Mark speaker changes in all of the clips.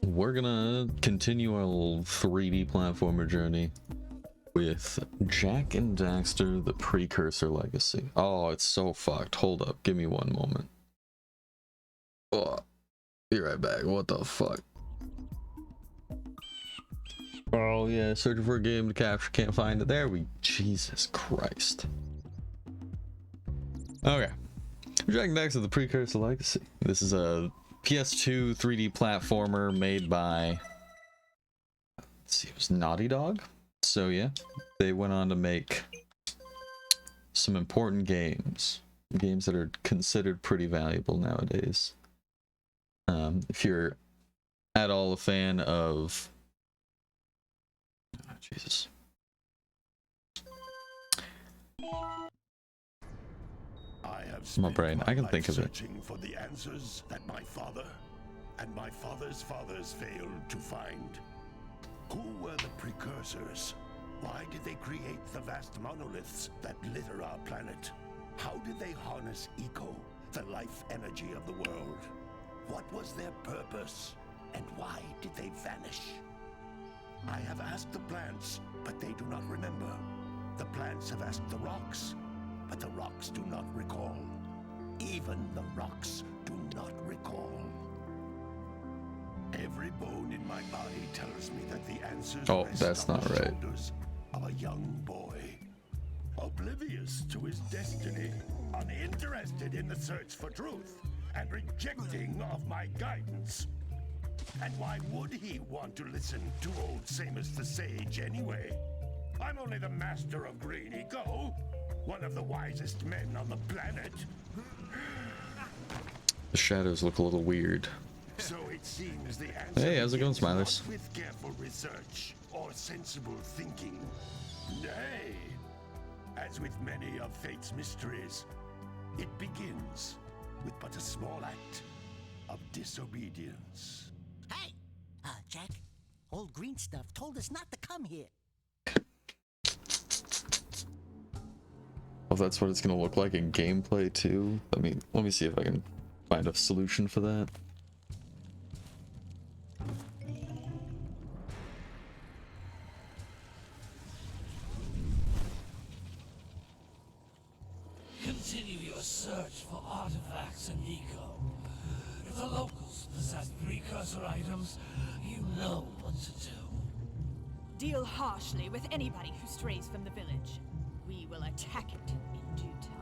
Speaker 1: we're gonna continue our little 3D platformer journey with Jak and Daxter, the Precursor Legacy. Oh, it's so fucked. Hold up, give me one moment. Oh, be right back. What the fuck? Oh yeah, searching for a game to capture, can't find it. There we, Jesus Christ. Okay, Jak and Daxter, the Precursor Legacy. This is a PS2 3D platformer made by, let's see, it was Naughty Dog. So yeah, they went on to make some important games that are considered pretty valuable nowadays. If you're at all a fan of, oh, Jesus. My brain, I can think of it.
Speaker 2: Searching for the answers that my father and my father's fathers failed to find. Who were the precursors? Why did they create the vast monoliths that litter our planet? How did they harness eco, the life energy of the world? What was their purpose? And why did they vanish? I have asked the plants, but they do not remember. The plants have asked the rocks, but the rocks do not recall. Even the rocks do not recall. Every bone in my body tells me that the answers rest on the shoulders of a young boy, oblivious to his destiny, uninterested in the search for truth, and rejecting of my guidance. And why would he want to listen to old Samus the Sage anyway? I'm only the master of green eco, one of the wisest men on the planet.
Speaker 1: The shadows look a little weird.
Speaker 2: So it seems the answer,
Speaker 1: hey, how's it going, Smilers?
Speaker 2: With careful research or sensible thinking. Nay, as with many of fate's mysteries, it begins with but a small act of disobedience.
Speaker 3: Hey, Jak, old green stuff told us not to come here.
Speaker 1: Oh, that's what it's gonna look like in gameplay too. Let me see if I can find a solution for that.
Speaker 4: Continue your search for artifacts and eco. If the locals possess precursor items, you know what to do.
Speaker 5: Deal harshly with anybody who strays from the village. We will attack it in due time.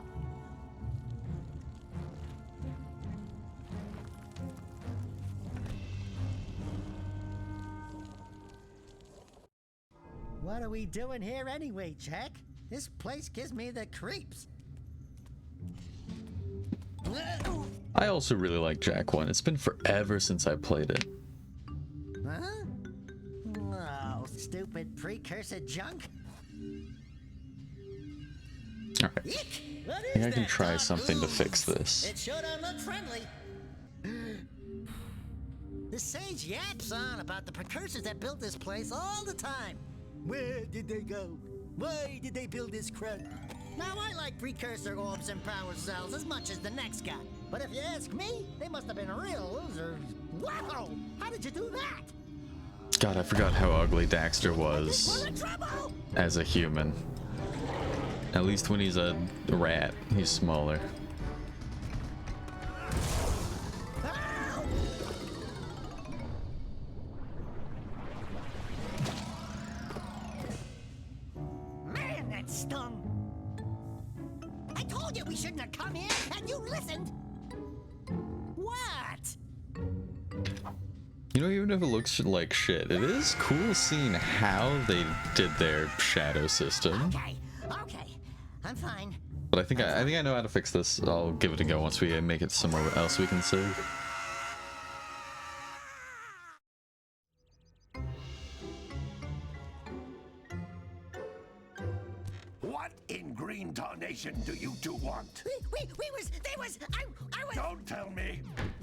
Speaker 3: What are we doing here anyway, Jak? This place gives me the creeps.
Speaker 1: I also really like Jak 1. It's been forever since I played it.
Speaker 3: Huh? Oh, stupid precursor junk.
Speaker 1: Alright. I think I can try something to fix this.
Speaker 3: It sure don't look friendly. The sage yaps on about the precursors that built this place all the time. Where did they go? Why did they build this crud? Now, I like precursor orbs and power cells as much as the next guy. But if you ask me, they must have been real losers. Wow! How did you do that?
Speaker 1: God, I forgot how ugly Daxter was as a human. At least when he's a rat, he's smaller.
Speaker 3: Man, that stung! I told you we shouldn't have come here, and you listened! What?
Speaker 1: You know, even if it looks like shit, it is cool seeing how they did their shadow system.
Speaker 3: Okay, I'm fine.
Speaker 1: But I think I know how to fix this. I'll give it a go once we make it somewhere else we can save.
Speaker 2: What in green tarnation do you two want?
Speaker 3: I was...
Speaker 2: Don't tell me!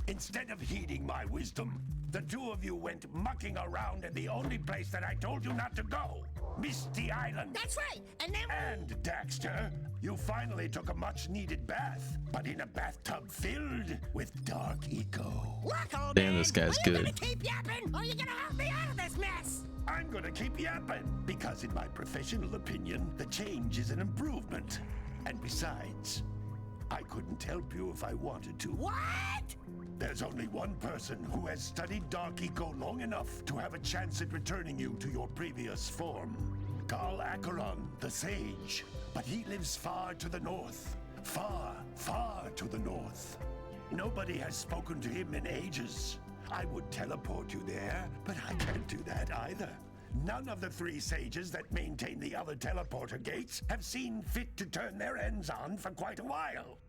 Speaker 2: Instead of heeding my wisdom, the two of you went mucking around in the only place that I told you not to go. Misty Island.
Speaker 3: That's right. And then
Speaker 2: And Daxter, you finally took a much-needed bath, but in a bathtub filled with dark eco.
Speaker 3: look, old
Speaker 1: Damn,
Speaker 3: man,
Speaker 1: this guy's
Speaker 3: are you
Speaker 1: good.
Speaker 3: gonna keep yapping, or are you gonna help me out of this mess?
Speaker 2: I'm gonna keep yapping, because in my professional opinion, the change is an improvement. And besides, I couldn't help you if I wanted to.
Speaker 3: What?
Speaker 2: There's only one person who has studied Dark Eco long enough to have a chance at returning you to your previous form. Carl Acheron, the Sage. But he lives far to the north. Far, far to the north. Nobody has spoken to him in ages. I would teleport you there, but I can't do that either. None of the 3 sages that maintain the other teleporter gates have seen fit to turn their ends on for quite a while.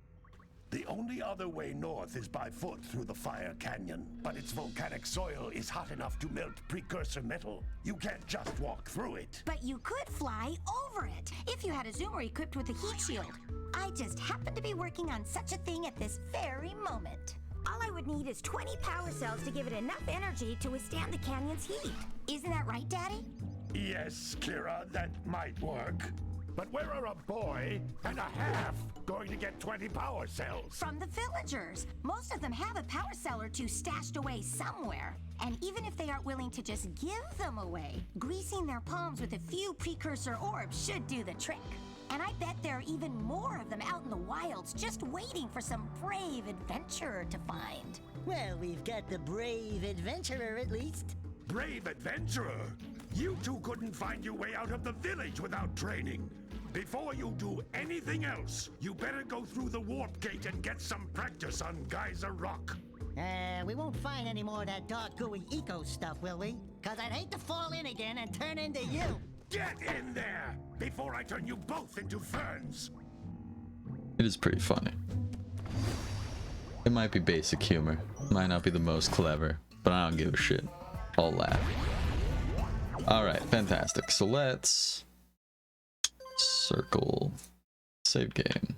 Speaker 2: The only other way north is by foot through the Fire Canyon, but its volcanic soil is hot enough to melt precursor metal. You can't just walk through it.
Speaker 6: But you could fly over it if you had a zoomer equipped with a heat shield. I just happen to be working on such a thing at this very moment. All I would need is 20 power cells to give it enough energy to withstand the canyon's heat. Isn't that right, Daddy?
Speaker 2: Yes, Kira, that might work. But where are a boy and a half going to get 20 power cells?
Speaker 6: From the villagers. Most of them have a power cell or two stashed away somewhere. And even if they aren't willing to just give them away, greasing their palms with a few precursor orbs should do the trick. And I bet there are even more of them out in the wilds just waiting for some brave adventurer to find.
Speaker 3: Well, we've got the brave adventurer at least.
Speaker 2: Brave adventurer! You two couldn't find your way out of the village without training. Before you do anything else, you better go through the warp gate and get some practice on Geyser Rock.
Speaker 3: We won't find any more of that dark gooey eco stuff, will we? Cause I'd hate to fall in again and turn into you.
Speaker 2: Get in there before I turn you both into ferns.
Speaker 1: It is pretty funny. It might be basic humor, might not be the most clever, but I don't give a shit. I'll laugh. Alright, fantastic. So let's circle save game.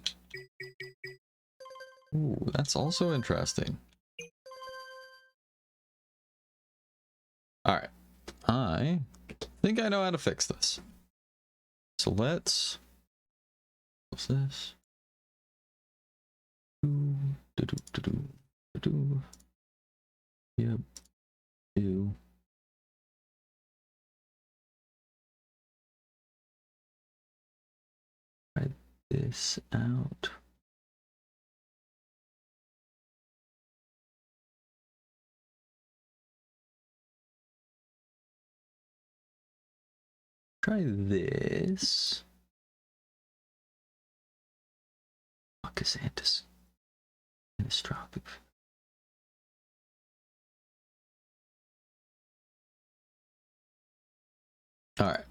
Speaker 1: Ooh, that's also interesting. Alright, I think I know how to fix this. So let's... What's this? Yep. Ew. Try this out. Try this. Fuck is Antistropic. All right.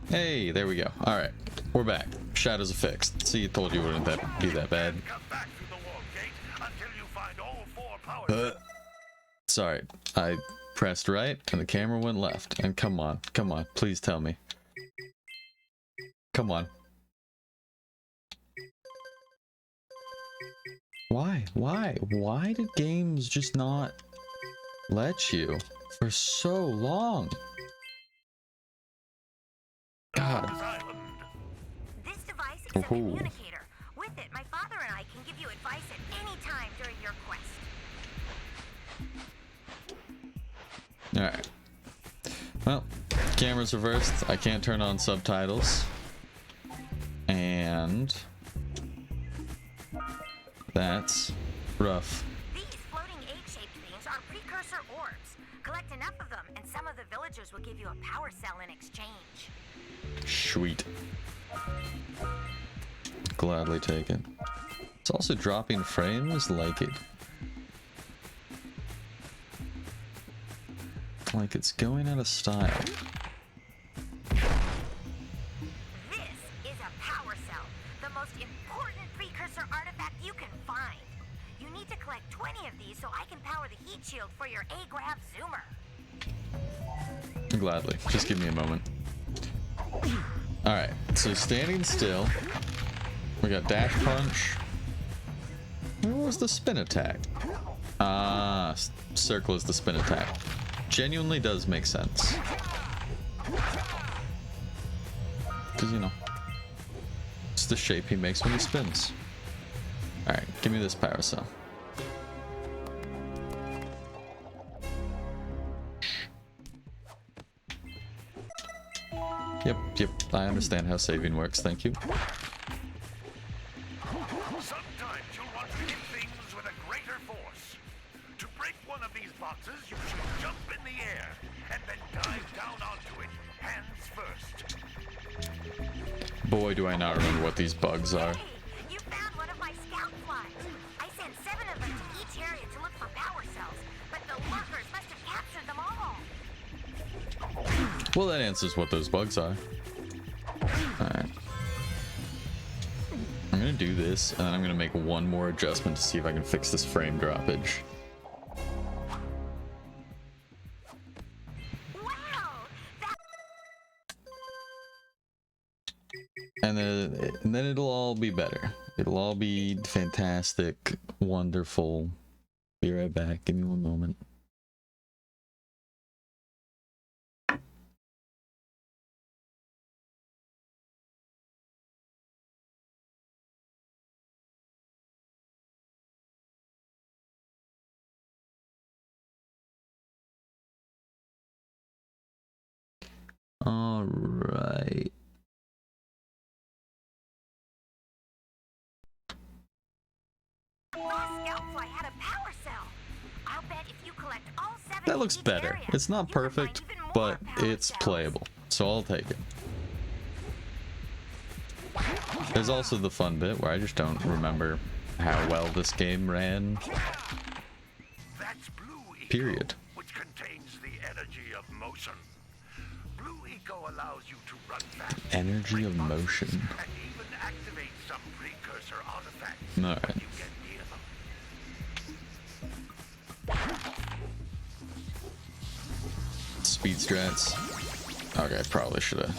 Speaker 1: Hey, there we go. All right, we're back. Shadows are fixed. See, I told you it wouldn't be that bad.
Speaker 2: Come back through the warp gate until you find all 4 power.
Speaker 1: Sorry, I pressed right and the camera went left. And come on, please tell me. Come on. Why did games just not let you for so long? God.
Speaker 6: This device is a communicator. With it, my father and I can give you advice at any time during your quest.
Speaker 1: Alright. Well, camera's reversed. I can't turn on subtitles. And that's rough.
Speaker 6: These floating egg-shaped things are precursor orbs. Collect enough of them, and some of the villagers will give you a power cell in exchange.
Speaker 1: Sweet. Gladly taken. It's also dropping frames like it's going out of style.
Speaker 6: This is a power cell, the most important precursor artifact you can find. You need to collect 20 of these so I can power the heat shield for your A-Grav zoomer.
Speaker 1: Gladly. Just give me a moment. Alright, so standing still. We got dash punch. Where was the spin attack? Ah, circle is the spin attack. genuinely does make sense. Because, you know, it's the shape he makes when he spins. Alright, give me this power cell. Yep, I understand how saving works, thank you.
Speaker 2: Sometimes you'll want to hit things with a greater force. To break one of these boxes, you should jump in the air and then dive down onto it, hands first.
Speaker 1: Boy, do I not remember what these bugs are.
Speaker 6: Hey, you found one of my scout flies. I sent 7 of them to each area to look for power cells, but the lurkers must have captured them all.
Speaker 1: Well, that answers what those bugs are. Alright. I'm gonna do this, and then I'm gonna make one more adjustment to see if I can fix this frame droppage.
Speaker 6: Wow!
Speaker 1: And then it'll all be better. It'll all be fantastic, wonderful. Be right back. Give me one moment. All right.
Speaker 6: Scoutfly had a power cell. I'll bet if you collect all 7
Speaker 1: That
Speaker 6: in
Speaker 1: looks
Speaker 6: each
Speaker 1: better.
Speaker 6: area,
Speaker 1: It's not
Speaker 6: you can find
Speaker 1: perfect,
Speaker 6: even more
Speaker 1: but
Speaker 6: power
Speaker 1: it's
Speaker 6: cells.
Speaker 1: playable. So I'll take it. There's also the fun bit where I just don't remember how well this game ran.
Speaker 2: That's Blue Eco,
Speaker 1: Period.
Speaker 2: which contains the energy of motion. Blue Eco allows you to run fast,
Speaker 1: Energy
Speaker 2: break
Speaker 1: of
Speaker 2: boxes,
Speaker 1: motion.
Speaker 2: and even activate some precursor artifacts
Speaker 1: Alright.
Speaker 2: when you get near them.
Speaker 1: Speed strats. Okay, I probably should have.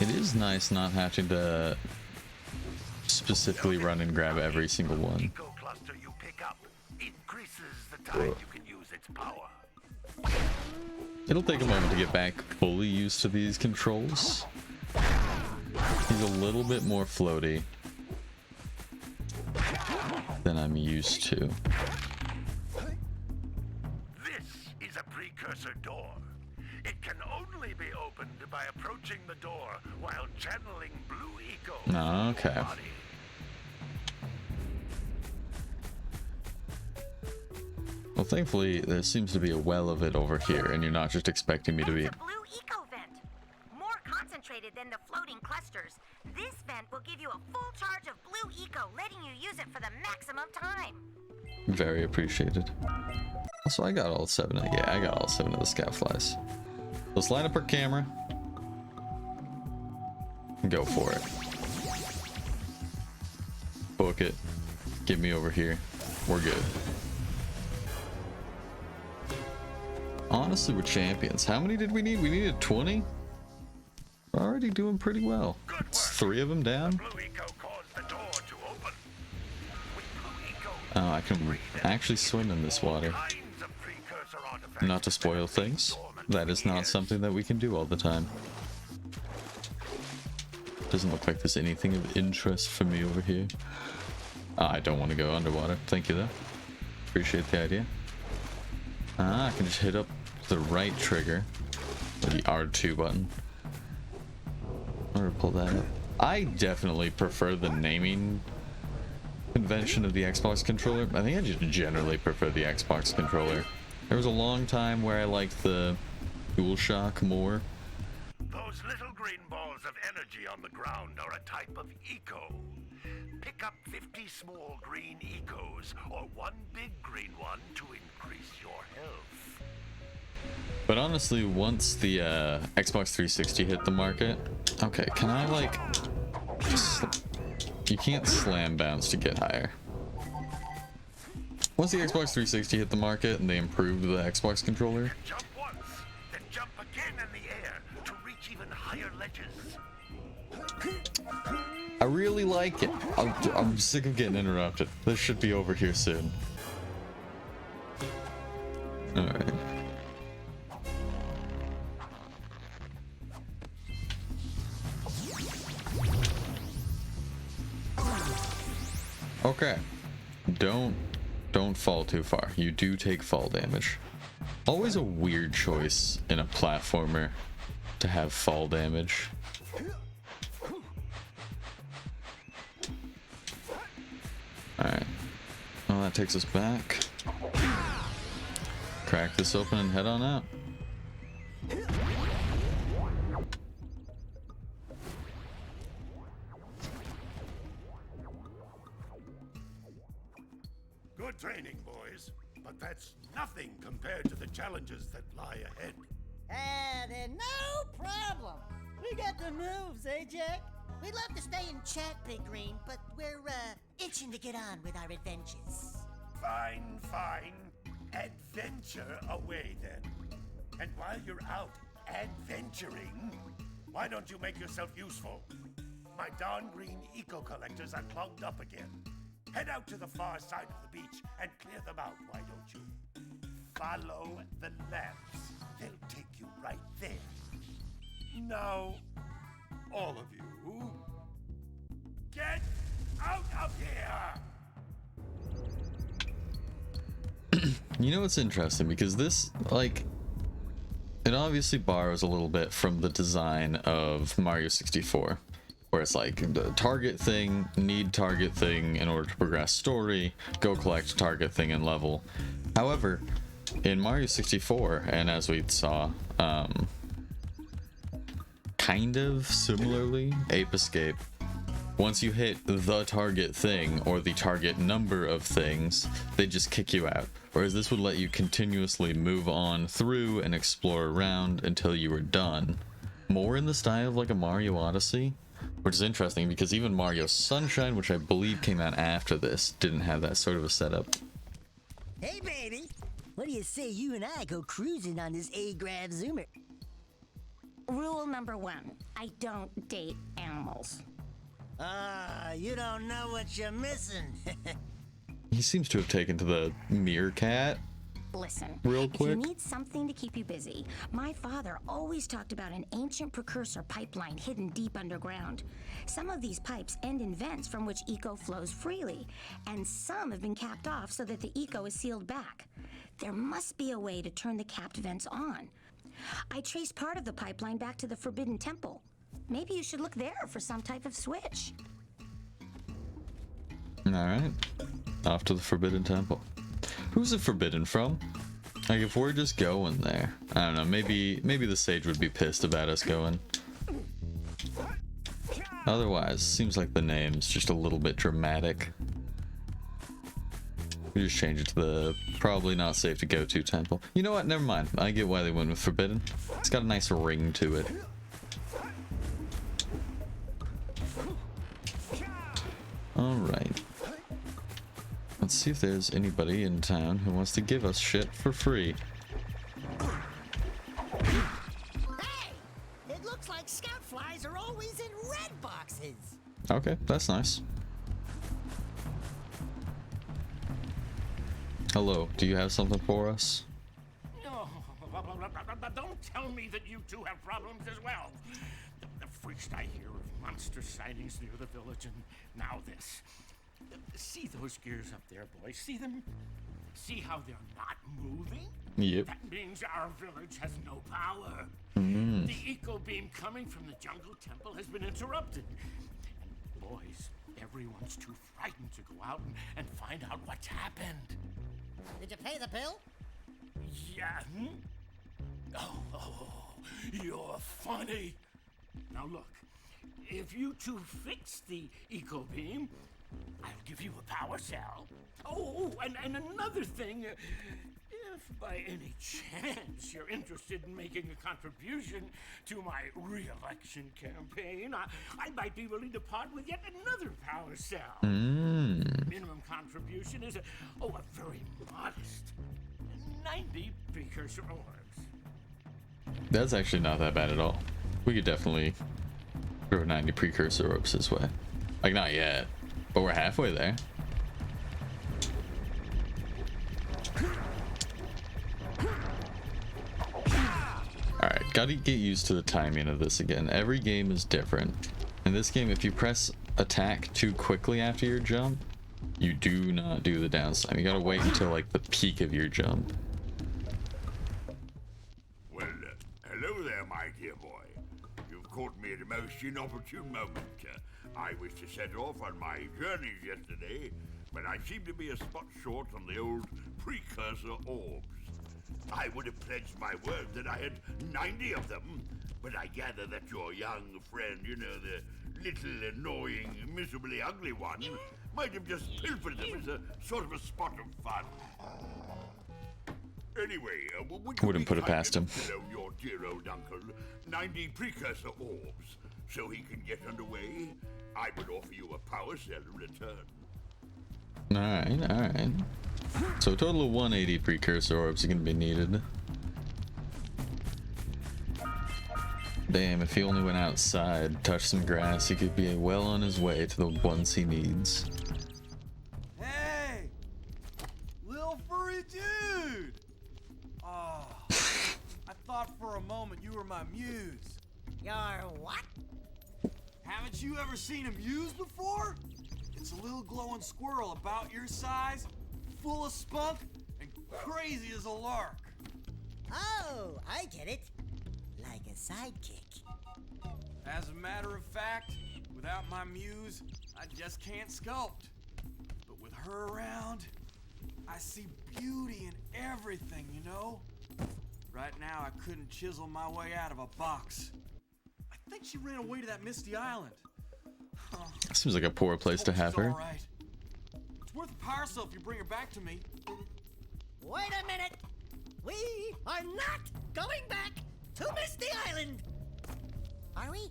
Speaker 1: It is nice not having to specifically run and grab every single one.
Speaker 2: Eco cluster you pick up increases the time you can use its power.
Speaker 1: It'll take a moment to get back fully used to these controls. He's a little bit more floaty than I'm used to.
Speaker 2: This is a precursor door. It can only be opened by approaching the door while channeling Blue Eco.
Speaker 1: Okay.
Speaker 2: Body.
Speaker 1: Well, thankfully, there seems to be a well of it over here, and you're not just expecting me to be...
Speaker 6: It's a blue eco vent. More concentrated than the floating clusters. This vent will give you a full charge of blue eco, letting you use it for the maximum time.
Speaker 1: Very appreciated. Also, I got all 7 of... Yeah, I got all 7 of the scout flies. Let's line up our camera. And go for it. Book it. Get me over here. We're good. Honestly, we're champions. How many did we need? We needed 20? We're already doing pretty well. It's 3 of them down.
Speaker 2: Blue Eco caused the door to open. With Blue Eco,
Speaker 1: Oh, I can actually swim in this water.
Speaker 2: kinds of precursor artifacts
Speaker 1: Not to spoil things. That is not something that we can do all the time. Doesn't look like there's anything of interest for me over here. I don't want to go underwater. Thank you, though. Appreciate the idea. I can just hit up the right trigger. Or the R2 button. Or pull that up. I definitely prefer the naming convention of the Xbox controller. I think I just generally prefer the Xbox controller. There was a long time where I liked the DualShock more.
Speaker 2: Those little green balls of energy on the ground are a type of eco. Pick up 50 small green ecos or 1 big green one to increase your health.
Speaker 1: But honestly, once the Xbox 360 hit the market... Okay, can I like... You can't slam bounce to get higher. Once the Xbox 360 hit the market and they improved the Xbox controller,
Speaker 2: Jump once, then jump again in the air to reach even higher ledges.
Speaker 1: I really like it. I'm sick of getting interrupted. This should be over here soon. Alright. Okay. Don't fall too far. You do take fall damage. Always a weird choice in a platformer to have fall damage. Alright. Well, that takes us back. Crack this open and head on out.
Speaker 2: Good training, boys. But that's nothing compared to the challenges that lie ahead.
Speaker 3: Then no problem. We got the moves, eh, Jack? We'd love to stay in chat, Big Green, but we're, itching to get on with our adventures.
Speaker 2: Fine, fine. Adventure away, then. And while you're out adventuring, why don't you make yourself useful? My darn green eco-collectors are clogged up again. Head out to the far side of the beach and clear them out, why don't you? Follow the lamps. They'll take you right there. Now, all of you, get out of here!
Speaker 1: You know what's interesting? Because this, like, it obviously borrows a little bit from the design of Mario 64. Where it's like the target thing, need target thing in order to progress story, go collect target thing and level. However, in Mario 64, and as we saw, kind of similarly, Ape Escape, once you hit the target thing or the target number of things, they just kick you out. Whereas this would let you continuously move on through and explore around until you were done. More in the style of like a Mario Odyssey. Which is interesting because even Mario Sunshine, which I believe came out after this, didn't have that sort of a setup.
Speaker 3: Hey, baby. What do you say you and I go cruising on this A-Grav Zoomer?
Speaker 6: Rule number 1, I don't date animals.
Speaker 3: You don't know what you're missing.
Speaker 1: He seems to have taken to the meerkat.
Speaker 6: Listen,
Speaker 1: real
Speaker 6: if
Speaker 1: quick.
Speaker 6: you need something to keep you busy, my father always talked about an ancient precursor pipeline hidden deep underground. Some of these pipes end in vents from which eco flows freely, and some have been capped off so that the eco is sealed back. There must be a way to turn the capped vents on. I traced part of the pipeline back to the Forbidden Temple. Maybe you should look there for some type of switch.
Speaker 1: Alright. Off to the Forbidden Temple. Who's it forbidden from? Like, if we're just going there, I don't know, maybe the sage would be pissed about us going. Otherwise, seems like the name's just a little bit dramatic. We just change it to the probably not safe to go to temple. You know what? Never mind. I get why they went with forbidden. It's got a nice ring to it. Alright. Let's see if there's anybody in town who wants to give us shit for free.
Speaker 3: Hey! It looks like scout flies are always in red boxes.
Speaker 1: Okay, that's nice. Hello, do you have something for us?
Speaker 7: No, don't tell me that you two have problems as well. The first I hear of monster sightings near the village, and now this. See those gears up there, boys? See them? See how they're not moving?
Speaker 1: Yep.
Speaker 7: That means our village has no power. The eco beam coming from the jungle temple has been interrupted. And boys, everyone's too frightened to go out and find out what's happened.
Speaker 3: Did you pay the bill?
Speaker 7: Yeah. Oh, you're funny. Now look, if you two fix the eco beam, I'll give you a power cell. Oh, and another thing, if by any chance you're interested in making a contribution to my re-election campaign, I might be willing to part with yet another power cell. Minimum contribution is a very modest 90 precursor orbs.
Speaker 1: That's actually not that bad at all. We could definitely throw 90 precursor orbs this way. Like, not yet, but we're halfway there. Alright, gotta get used to the timing of this again. Every game is different. In this game, if you press attack too quickly after your jump, you do not do the down slam. You gotta wait until like the peak of your jump.
Speaker 2: Well, hello there, my dear boy. You've caught me at a most inopportune moment. I was to set off on my journeys yesterday, but I seem to be a spot short on the old precursor orbs. I would have pledged my word that I had 90 of them, but I gather that your young friend, you know, the little annoying, miserably ugly one, might have just pilfered them as a sort of a spot of fun. Anyway,
Speaker 1: Wouldn't put it past him.
Speaker 2: Hello, your dear old uncle, 90 precursor orbs, so he can get underway. I would offer you a power cell in return.
Speaker 1: Alright. So a total of 180 precursor orbs are gonna be needed. Damn, if he only went outside, touched some grass, he could be well on his way to the ones he needs.
Speaker 8: Hey! Little furry dude! Oh, I thought for a moment you were my muse.
Speaker 3: Your what?
Speaker 8: Haven't you ever seen a muse before? It's a little glowing squirrel about your size, full of spunk, and crazy as a lark.
Speaker 3: Oh, I get it. Like a sidekick.
Speaker 8: As a matter of fact, without my muse, I just can't sculpt. But with her around, I see beauty in everything, you know? Right now, I couldn't chisel my way out of a box. I think she ran away to that misty island.
Speaker 1: Seems like a poor place to have her.
Speaker 8: All right. It's worth a power cell if you bring her back to me.
Speaker 3: Wait a minute. We are not going back to Misty Island. Are we?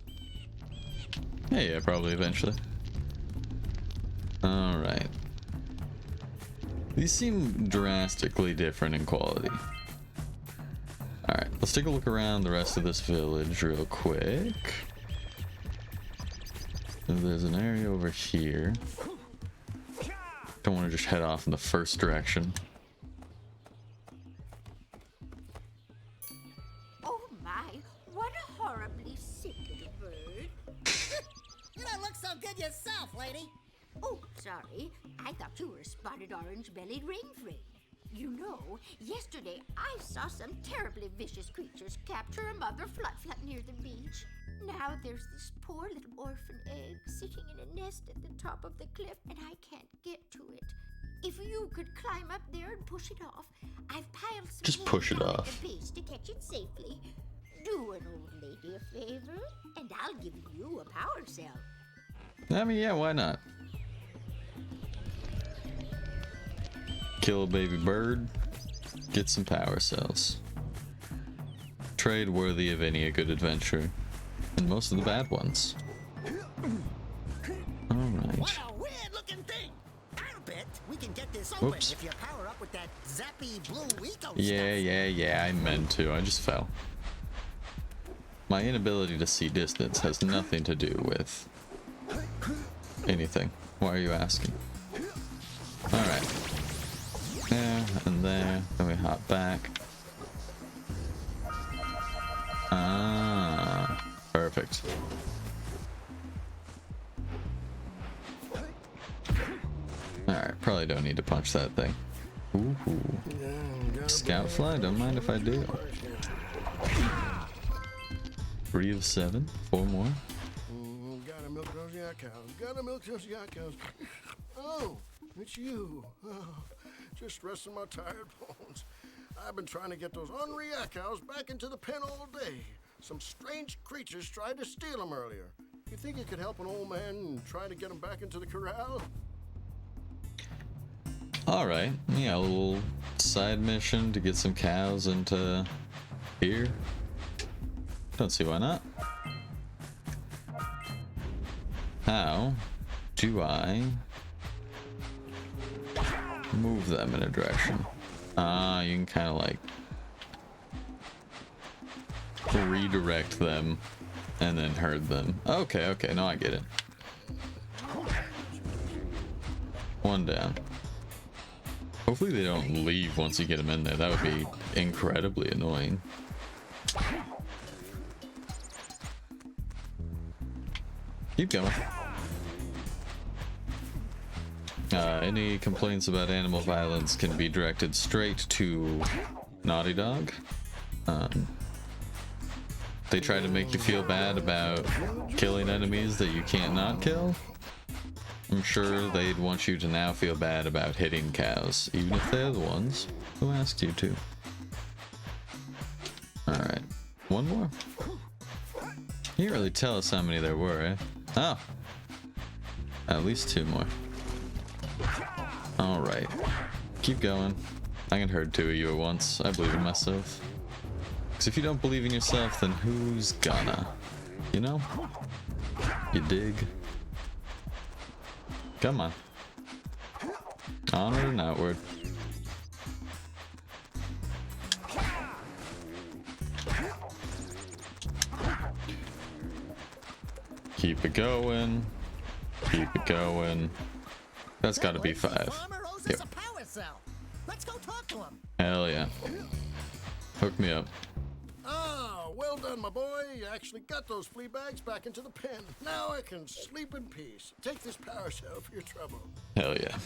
Speaker 1: Yeah, probably eventually. Alright. These seem drastically different in quality. Alright, let's take a look around the rest of this village real quick. There's an area over here. Don't want to just head off in the first direction.
Speaker 9: Oh my, what a horribly sick little bird.
Speaker 3: You don't look so good yourself, lady.
Speaker 9: Oh, sorry. I thought you were a spotted orange-bellied rainframe. You know, yesterday I saw some terribly vicious creatures capture a mother flut-flut near the beach. Now there's this poor little orphan egg sitting in a nest at the top of the cliff, and I can't get to it. If you could climb up there and push it off, I've piled some
Speaker 1: Just push it
Speaker 9: hay down
Speaker 1: off.
Speaker 9: at the base to catch it safely. Do an old lady a favor, and I'll give you a power cell.
Speaker 1: I mean, yeah, why not? Kill a baby bird, get some power cells. Trade worthy of any good adventure, and most of the bad ones. Alright.
Speaker 3: What a weird-looking thing. I'll bet we can get this open
Speaker 1: Whoops.
Speaker 3: if you power up with that zappy blue eco
Speaker 1: Yeah, I meant to. I just fell. My inability to see distance has nothing to do with anything. Why are you asking? Alright. There and there. Then we hop back. Ah, perfect. Alright, probably don't need to punch that thing. Ooh. Scout fly, don't mind if I do. 3 of 7, 4 more.
Speaker 10: Gotta milk those yak cows. Gotta milk those yak cows. Oh, it's you. Oh, just resting my tired bones. I've been trying to get those ornery yak cows back into the pen all day. Some strange creatures tried to steal them earlier. You think you could help an old man and try to get them back into the corral?
Speaker 1: Alright, yeah, a little side mission to get some cows into here. Don't see why not. How do I move them in a direction? Ah, you can kind of like redirect them and then herd them. Okay, no, I get it. One down. Hopefully they don't leave once you get them in there. That would be incredibly annoying. Keep going. Any complaints about animal violence can be directed straight to Naughty Dog. They try to make you feel bad about killing enemies that you can't not kill. I'm sure they'd want you to now feel bad about hitting cows, even if they're the ones who asked you to. Alright, one more. You didn't really tell us how many there were, eh? Oh, at least 2 more. Alright, keep going. I can herd 2 of you at once. I believe in myself. Because if you don't believe in yourself, then who's gonna? You know? You dig? Come on. Onward and outward. Keep it going. Keep it going. That's gotta be 5. Yep.
Speaker 3: Let's go talk to him.
Speaker 1: Hell yeah. Hook me up.
Speaker 10: Oh, well done, my boy. You actually got those flea bags back into the pen. Now I can sleep in peace. Take this power cell for your trouble.
Speaker 1: Hell yeah.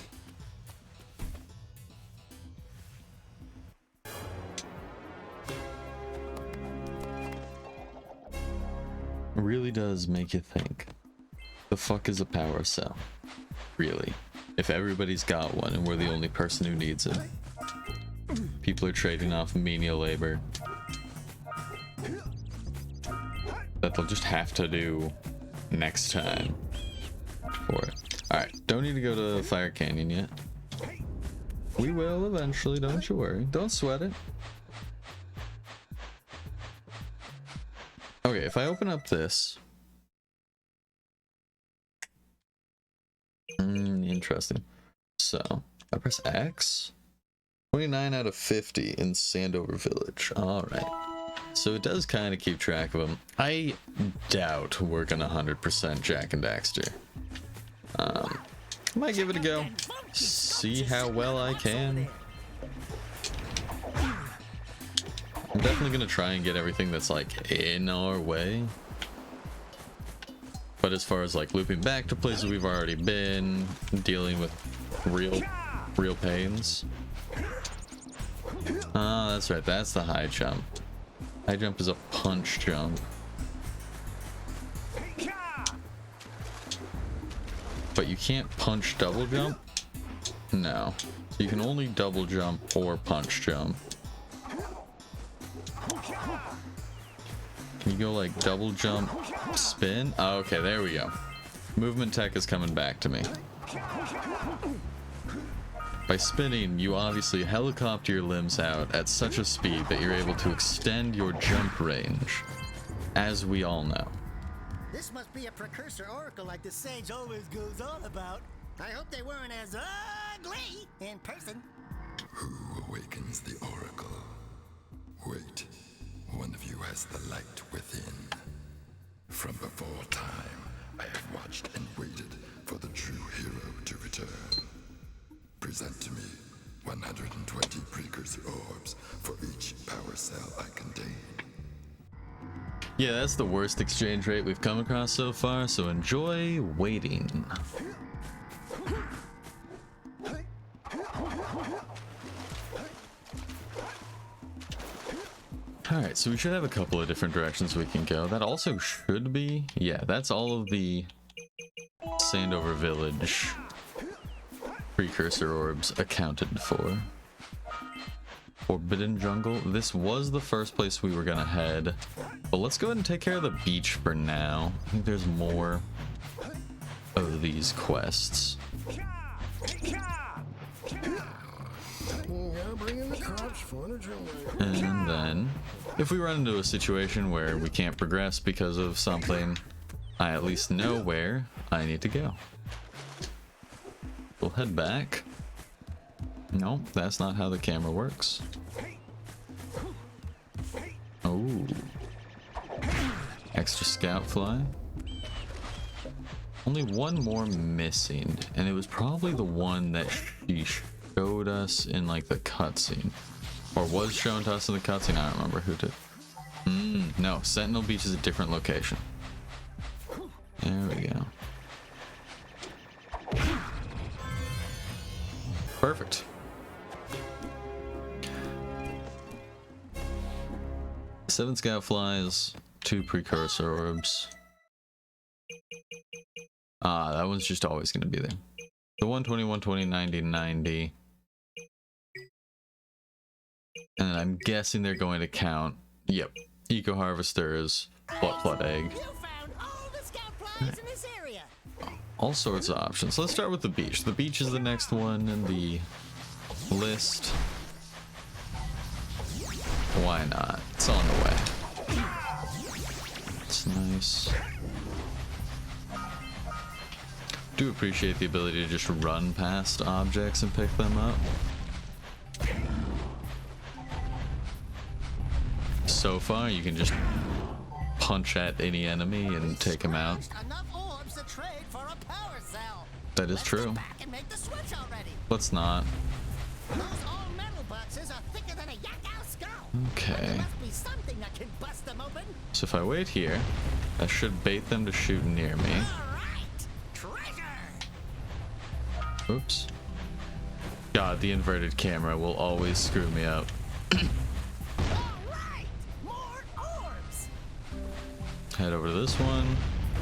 Speaker 1: Really does make you think. The fuck is a power cell? Really? If everybody's got one and we're the only person who needs it. People are trading off menial labor that they'll just have to do next time for it. Alright, don't need to go to Fire Canyon yet. We will eventually, don't you worry. Don't sweat it. Okay, if I open up this... interesting. So, I press X. 29 out of 50 in Sandover Village. Alright. So it does kind of keep track of them. I doubt we're gonna 100% Jak and Daxter. Might give it a go. See how well I can. I'm definitely gonna try and get everything that's like in our way. But as far as like looping back to places we've already been, dealing with real pains. Oh, that's right, that's the high jump. High jump is a punch jump. But you can't punch double jump? No. You can only double jump or punch jump. Can you go like double jump, spin? Oh, okay, there we go. Movement tech is coming back to me. By spinning, you obviously helicopter your limbs out at such a speed that you're able to extend your jump range, as we all know.
Speaker 3: This must be a precursor oracle like the sage always goes on about. I hope they weren't as ugly in person.
Speaker 11: Who awakens the oracle? Wait, one of you has the light within. From before time, I have watched and waited for the true hero to return. Present to me 120 precursor orbs for each power cell I contain.
Speaker 1: Yeah, that's the worst exchange rate we've come across so far, so enjoy waiting. Alright, so we should have a couple of different directions we can go. That also should be... yeah, that's all of the Sandover Village precursor orbs accounted for. Forbidden Jungle. This was the first place we were gonna head, but let's go ahead and take care of the beach for now. I think there's more of these quests. And then, if we run into a situation where we can't progress because of something, I at least know where I need to go. We'll head back. Nope, that's not how the camera works. Oh. Extra scout fly. Only one more missing, and it was probably the one that she showed us in like the cutscene, or was shown to us in the cutscene. I don't remember who did. No, Sentinel Beach is a different location. There we go. Perfect. 7 scout flies, 2 precursor orbs. That one's just always going to be there. The 120, 120, 90, 90. And then I'm guessing they're going to count, yep, Eco Harvesters, Flood Egg.
Speaker 3: You found all the scout flies in this area.
Speaker 1: All sorts of options. Let's start with the beach. The beach is the next one in the list. Why not? It's on the way. It's nice. Do appreciate the ability to just run past objects and pick them up. So far, you can just punch at any enemy and take them out.
Speaker 3: Enough orbs to trade for a power cell.
Speaker 1: That is true.
Speaker 3: Back and make the switch already.
Speaker 1: Let's not.
Speaker 3: Those all metal boxes are thicker than a yak-owl skull.
Speaker 1: Okay.
Speaker 3: There must be something that can bust them open.
Speaker 1: So if I wait here, that should bait them to shoot near me.
Speaker 3: All right, treasure.
Speaker 1: Oops. God, the inverted camera will always screw me up.
Speaker 3: Alright, more orbs.
Speaker 1: Head over to this one.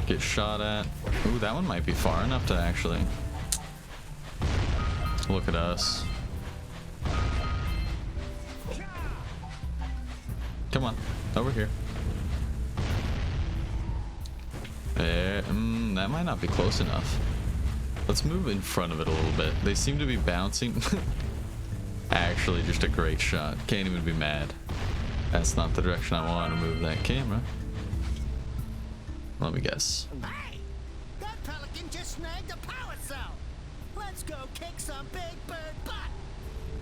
Speaker 1: Get shot at. Ooh, that one might be far enough to actually look at us. Come on, over here. There, that might not be close enough. Let's move in front of it a little bit. They seem to be bouncing. Actually, just a great shot. Can't even be mad. That's not the direction I want to move that camera. Let me guess.
Speaker 3: Hey, that pelican just snagged a power cell. Let's go kick some big bird butt.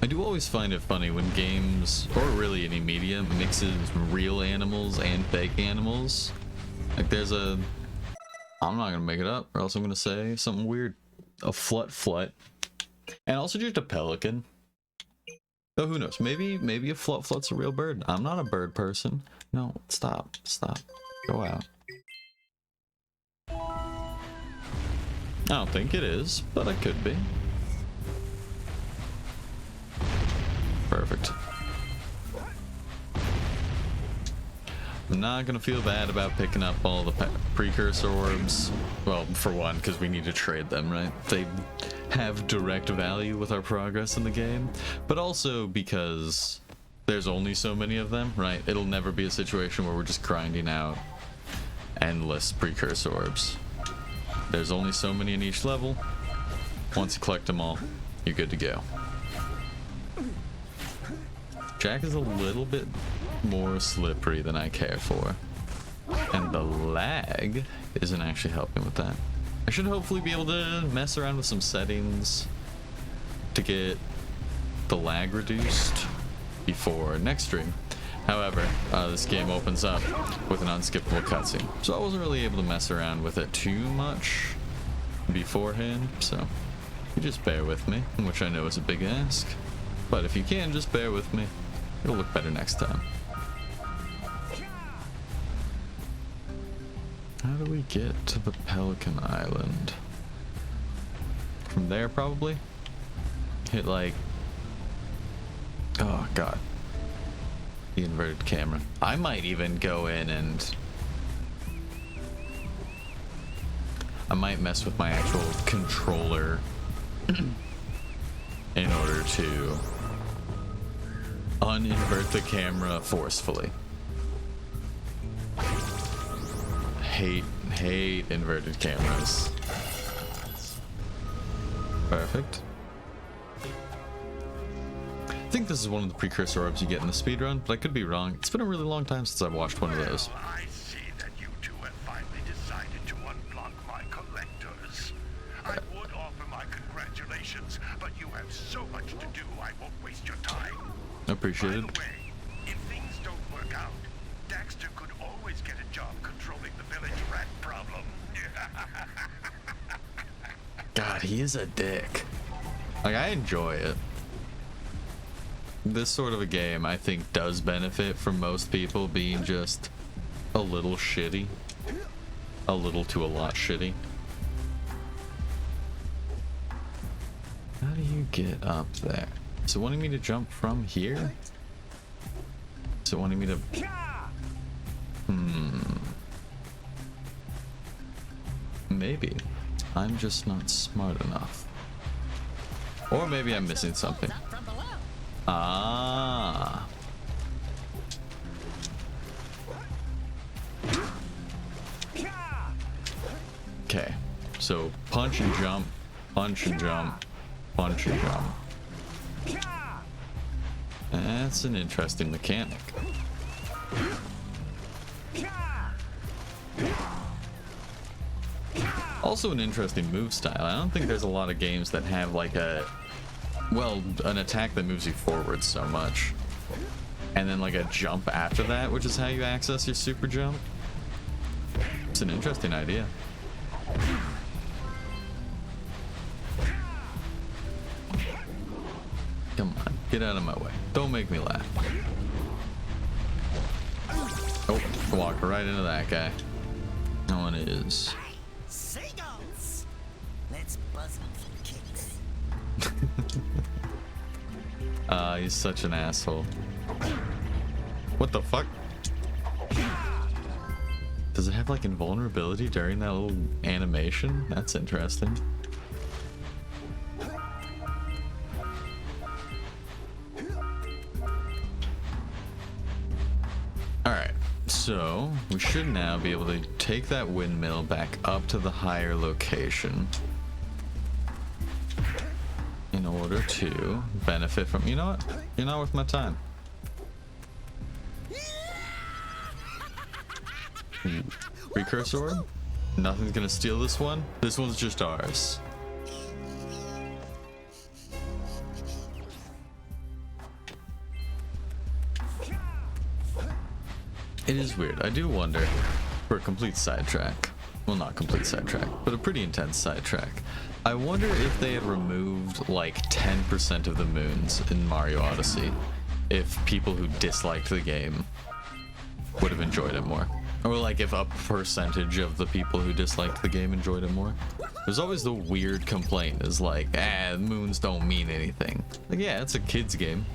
Speaker 1: I do always find it funny when games, or really any media, mixes real animals and fake animals. Like there's a... I'm not gonna make it up, or else I'm gonna say something weird. A flut. And also just a pelican. Oh, who knows? Maybe a flut's a real bird. I'm not a bird person. No, stop. Go out. I don't think it is, but it could be. Perfect. I'm not gonna feel bad about picking up all the precursor orbs. Well, for one, because we need to trade them, right? They have direct value with our progress in the game, but also because there's only so many of them, right? It'll never be a situation where we're just grinding out endless precursor orbs. There's only so many in each level. Once you collect them all, you're good to go. Jak is a little bit more slippery than I care for, and the lag isn't actually helping with that. I should hopefully be able to mess around with some settings to get the lag reduced before next stream. However, this game opens up with an unskippable cutscene, so I wasn't really able to mess around with it too much beforehand, so you just bear with me, which I know is a big ask, but if you can, just bear with me. It'll look better next time. How do we get to the Pelican Island? From there, probably? Hit like... Oh, God. The inverted camera. I might even go in and... I might mess with my actual controller in order to uninvert the camera forcefully. Hate inverted cameras. Perfect. I think this is one of the precursor orbs you get in the speedrun, but I could be wrong. It's been a really long time since I've watched one of those.
Speaker 2: I see that you two have finally decided to unblock my collectors. I would offer my congratulations, but you have so much to do, I won't waste your time.
Speaker 1: Appreciated.
Speaker 2: By the way, if things don't work out, Daxter could always get a job controlling the village rat problem.
Speaker 1: God, he is a dick. Like, I enjoy it. This sort of a game, I think, does benefit from most people being just a little shitty. A little to a lot shitty. How do you get up there? Is it wanting me to jump from here? Is it wanting me to... Maybe. I'm just not smart enough. Or maybe I'm missing something. Ah. Okay. So punch and jump, punch and jump, punch and jump. That's an interesting mechanic. Also an interesting move style. I don't think there's a lot of games that have like a, well, an attack that moves you forward so much. And then like a jump after that, which is how you access your super jump. It's an interesting idea. Come on, get out of my way. Don't make me laugh. Oh, walk right into that guy. That one is...
Speaker 3: Seagulls! Let's buzz them for kicks.
Speaker 1: He's such an asshole. What the fuck? Does it have like invulnerability during that little animation? That's interesting. Alright, so we should now be able to take that windmill back up to the higher location in order to benefit from... You know what? You're not worth my time. Precursor orb? Nothing's gonna steal this one. This one's just ours. It is weird. I do wonder, for a complete sidetrack, well, not complete sidetrack, but a pretty intense sidetrack, I wonder if they had removed like 10% of the moons in Mario Odyssey, if people who disliked the game would have enjoyed it more. Or like if a percentage of the people who disliked the game enjoyed it more. There's always the weird complaint is like, moons don't mean anything. Like, yeah, it's a kid's game.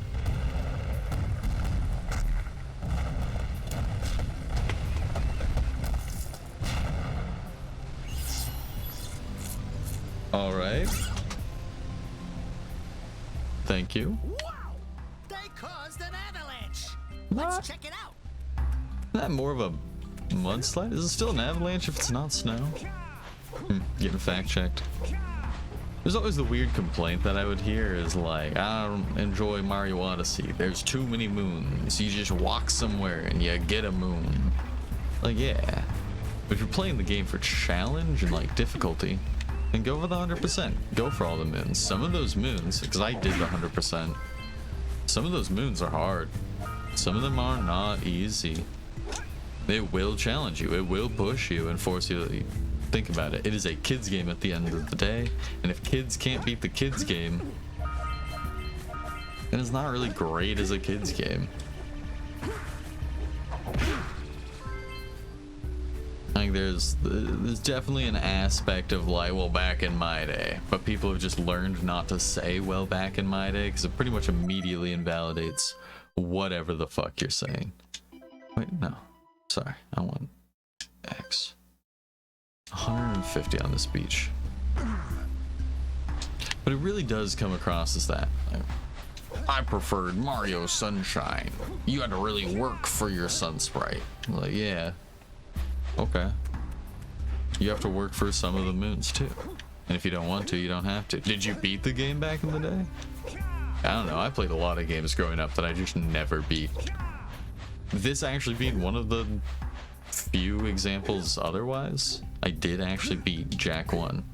Speaker 1: All right. Thank you.
Speaker 3: Wow! They caused an avalanche!
Speaker 1: What?
Speaker 3: Let's check it out!
Speaker 1: Isn't that more of a mudslide? Is it still an avalanche if it's not snow? Getting fact checked. There's always the weird complaint that I would hear is like, I don't enjoy Mario Odyssey. There's too many moons. You just walk somewhere and you get a moon. Like, yeah. But if you're playing the game for challenge and like difficulty, then go for the 100%. Go for all the moons. Some of those moons, because I did the 100%, some of those moons are hard. Some of them are not easy. It will challenge you. It will push you and force you to think about it. It is a kid's game at the end of the day, and if kids can't beat the kids game, then it's not really great as a kid's game. I think there's definitely an aspect of like, well, back in my day, but people have just learned not to say, well, back in my day, because it pretty much immediately invalidates whatever the fuck you're saying. Wait, no. Sorry, I want X. 150 on this beach. But it really does come across as that. I preferred Mario Sunshine. You had to really work for your sun sprite. Like, yeah. Okay. You have to work for some of the moons too. And if you don't want to, you don't have to. Did you beat the game back in the day? I don't know. I played a lot of games growing up that I just never beat. This actually being one of the few examples otherwise. I did actually beat Jak 1.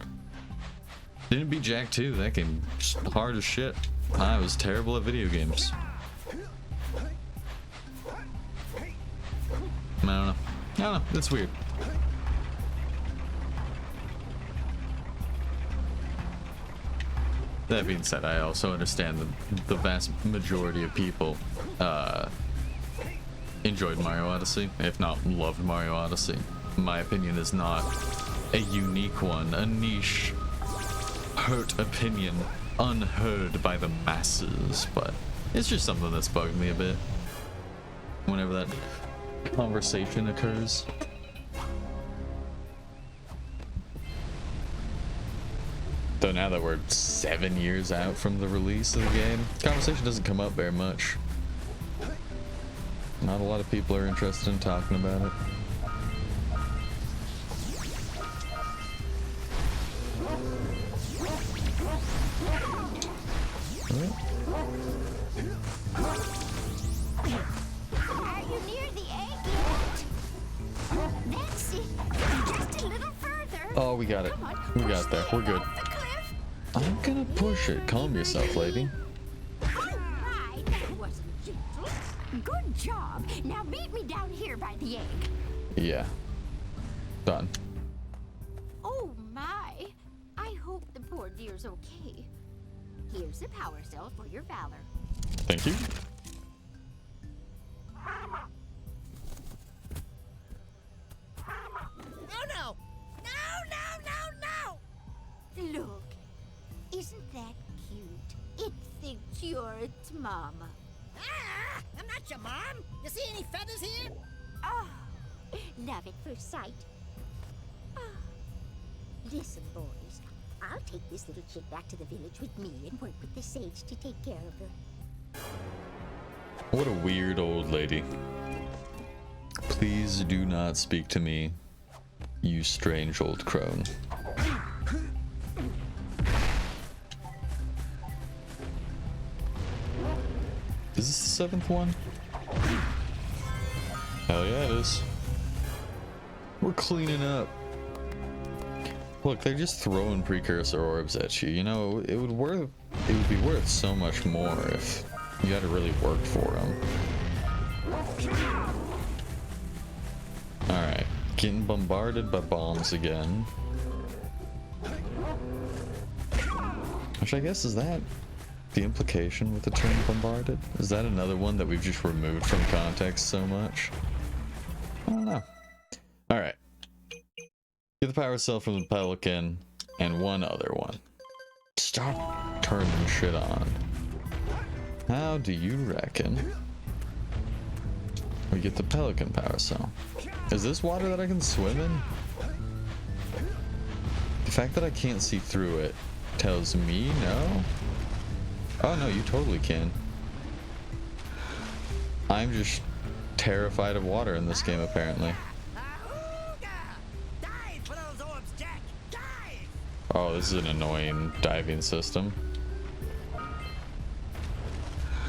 Speaker 1: Didn't beat Jak 2. That game was hard as shit. I was terrible at video games. I don't know. It's weird. That being said, I also understand that the vast majority of people enjoyed Mario Odyssey, if not loved Mario Odyssey. My opinion is not a unique one, a niche, hurt opinion, unheard by the masses, but it's just something that's bugged me a bit whenever that conversation occurs. Though now that we're 7 years out from the release of the game, conversation doesn't come up very much. Not a lot of people are interested in talking about it.
Speaker 9: Are you near the egg yet? That's it. Just a little further.
Speaker 1: Oh, we got it.
Speaker 9: Come on,
Speaker 1: We
Speaker 9: push
Speaker 1: got there.
Speaker 9: the
Speaker 1: We're
Speaker 9: egg
Speaker 1: good.
Speaker 9: off the cliff.
Speaker 1: I'm gonna push it. Calm yourself, lady.
Speaker 9: All right, that wasn't gentle. Good job. Now meet me down here by the egg.
Speaker 1: Yeah. Done.
Speaker 9: Oh my! I hope the poor dear's okay. Here's a power cell for your valor.
Speaker 1: Thank you.
Speaker 3: Oh no! No!
Speaker 9: Look, isn't that cute? It thinks you're its mama.
Speaker 3: Ah! I'm not your mom! You see any feathers here?
Speaker 9: Oh, love at first sight. Ah. Listen, boys, I'll take this little chick back to the village with me and work with the sage to take care of her.
Speaker 1: What a weird old lady. Please do not speak to me, you strange old crone. Is this the seventh one? Hell yeah, it is. We're cleaning up. Look, they're just throwing precursor orbs at you. You know, it would be worth so much more if you had to really work for them. Alright, getting bombarded by bombs again. Which I guess, is that the implication with the term bombarded? Is that another one that we've just removed from context so much? I don't know. Alright. Get the power cell from the Pelican, and one other one. Stop turning shit on. How do you reckon we get the Pelican power cell? Is this water that I can swim in? The fact that I can't see through it tells me no. Oh no, you totally can. I'm just terrified of water in this game, apparently.
Speaker 3: Dive for those orbs, Jak! Dive!
Speaker 1: Oh, this is an annoying diving system.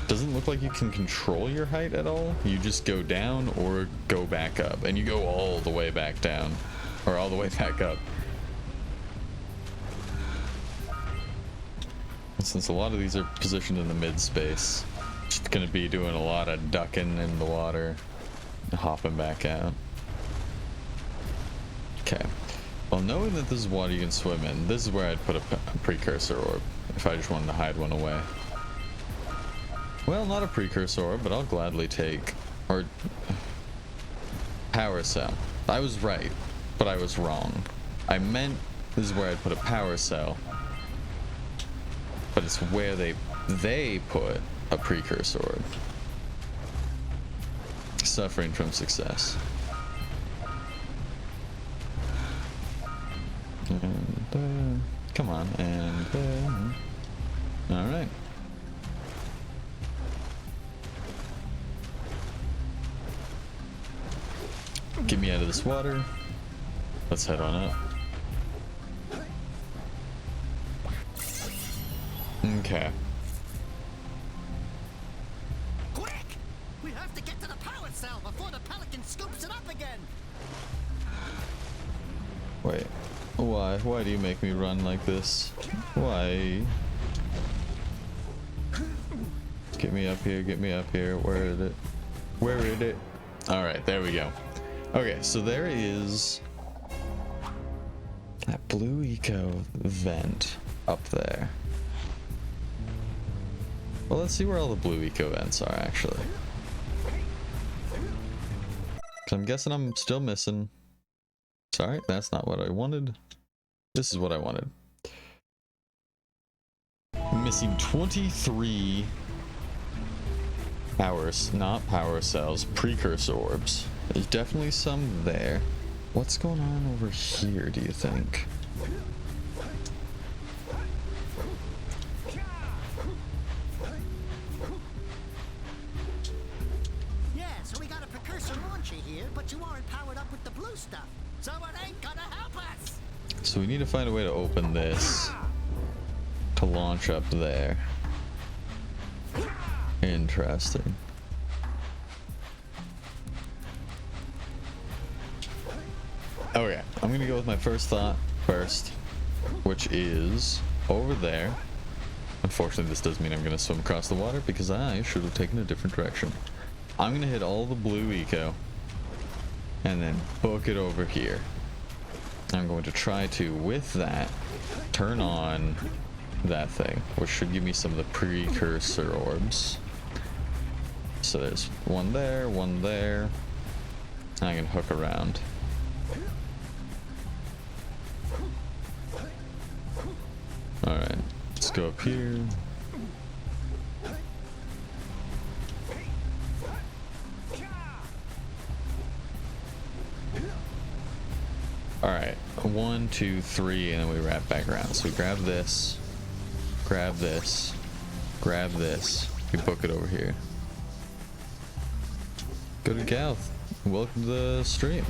Speaker 1: Doesn't look like you can control your height at all. You just go down or go back up, and you go all the way back down, or all the way back up. Since a lot of these are positioned in the mid space, just gonna be doing a lot of ducking in the water and hopping back out. Okay. Well, knowing that this is water you can swim in, this is where I'd put a precursor orb if I just wanted to hide one away. Well, not a precursor orb, but I'll gladly take, or power cell. I was right, but I was wrong. I meant this is where I'd put a power cell, but it's where they put a precursor orb. Suffering from success. And come on, and all right. Get me out of this water. Let's head on up. Okay.
Speaker 3: Quick! We have to get to the power cell before the Pelican scoops it up again!
Speaker 1: Wait. Why? Why do you make me run like this? Why? Get me up here, get me up here. Where is it? Where is it? Alright, there we go. Okay, so there is that blue eco vent up there. Well, let's see where all the blue eco vents are, actually. 'Cause I'm guessing I'm still missing. Sorry, that's not what I wanted. This is what I wanted. Missing 23 powers, not power cells, precursor orbs. There's definitely some there. What's going on over here, do you think?
Speaker 3: Yeah, so we got a precursor launcher here, but you aren't powered up with the blue stuff. So it ain't gonna help us.
Speaker 1: So we need to find a way to open this to launch up there. Interesting. Okay, I'm gonna go with my first thought first, which is over there. Unfortunately, this does mean I'm gonna swim across the water because I should have taken a different direction. I'm gonna hit all the blue eco and then book it over here. I'm going to try to, with that, turn on that thing, which should give me some of the precursor orbs. So there's one there, and I can hook around. Alright, let's go up here. Alright, 1, 2, 3, and then we wrap back around. So we grab this, grab this, grab this, we book it over here. Go to Galth. Welcome to the stream.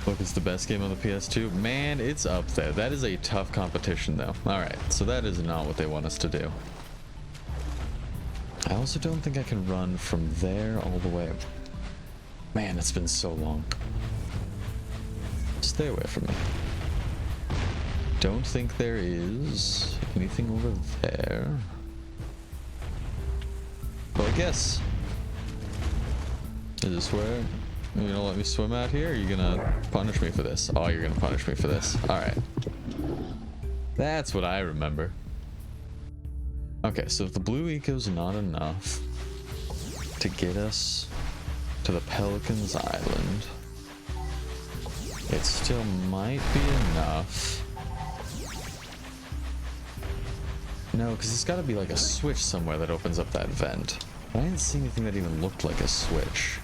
Speaker 1: Look, it's the best game on the PS2. Man, it's up there. That is a tough competition, though. Alright, so that is not what they want us to do. I also don't think I can run from there all the way. Man, it's been so long. Stay away from me. Don't think there is anything over there. Well, I guess. Is this where you're gonna let me swim out here? Or are you gonna punish me for this? Oh, you're gonna punish me for this. Alright. That's what I remember. Okay, so if the blue eco's not enough to get us to the Pelican's Island, it still might be enough. No, because it's got to be like a switch somewhere that opens up that vent. But I didn't see anything that even looked like a switch.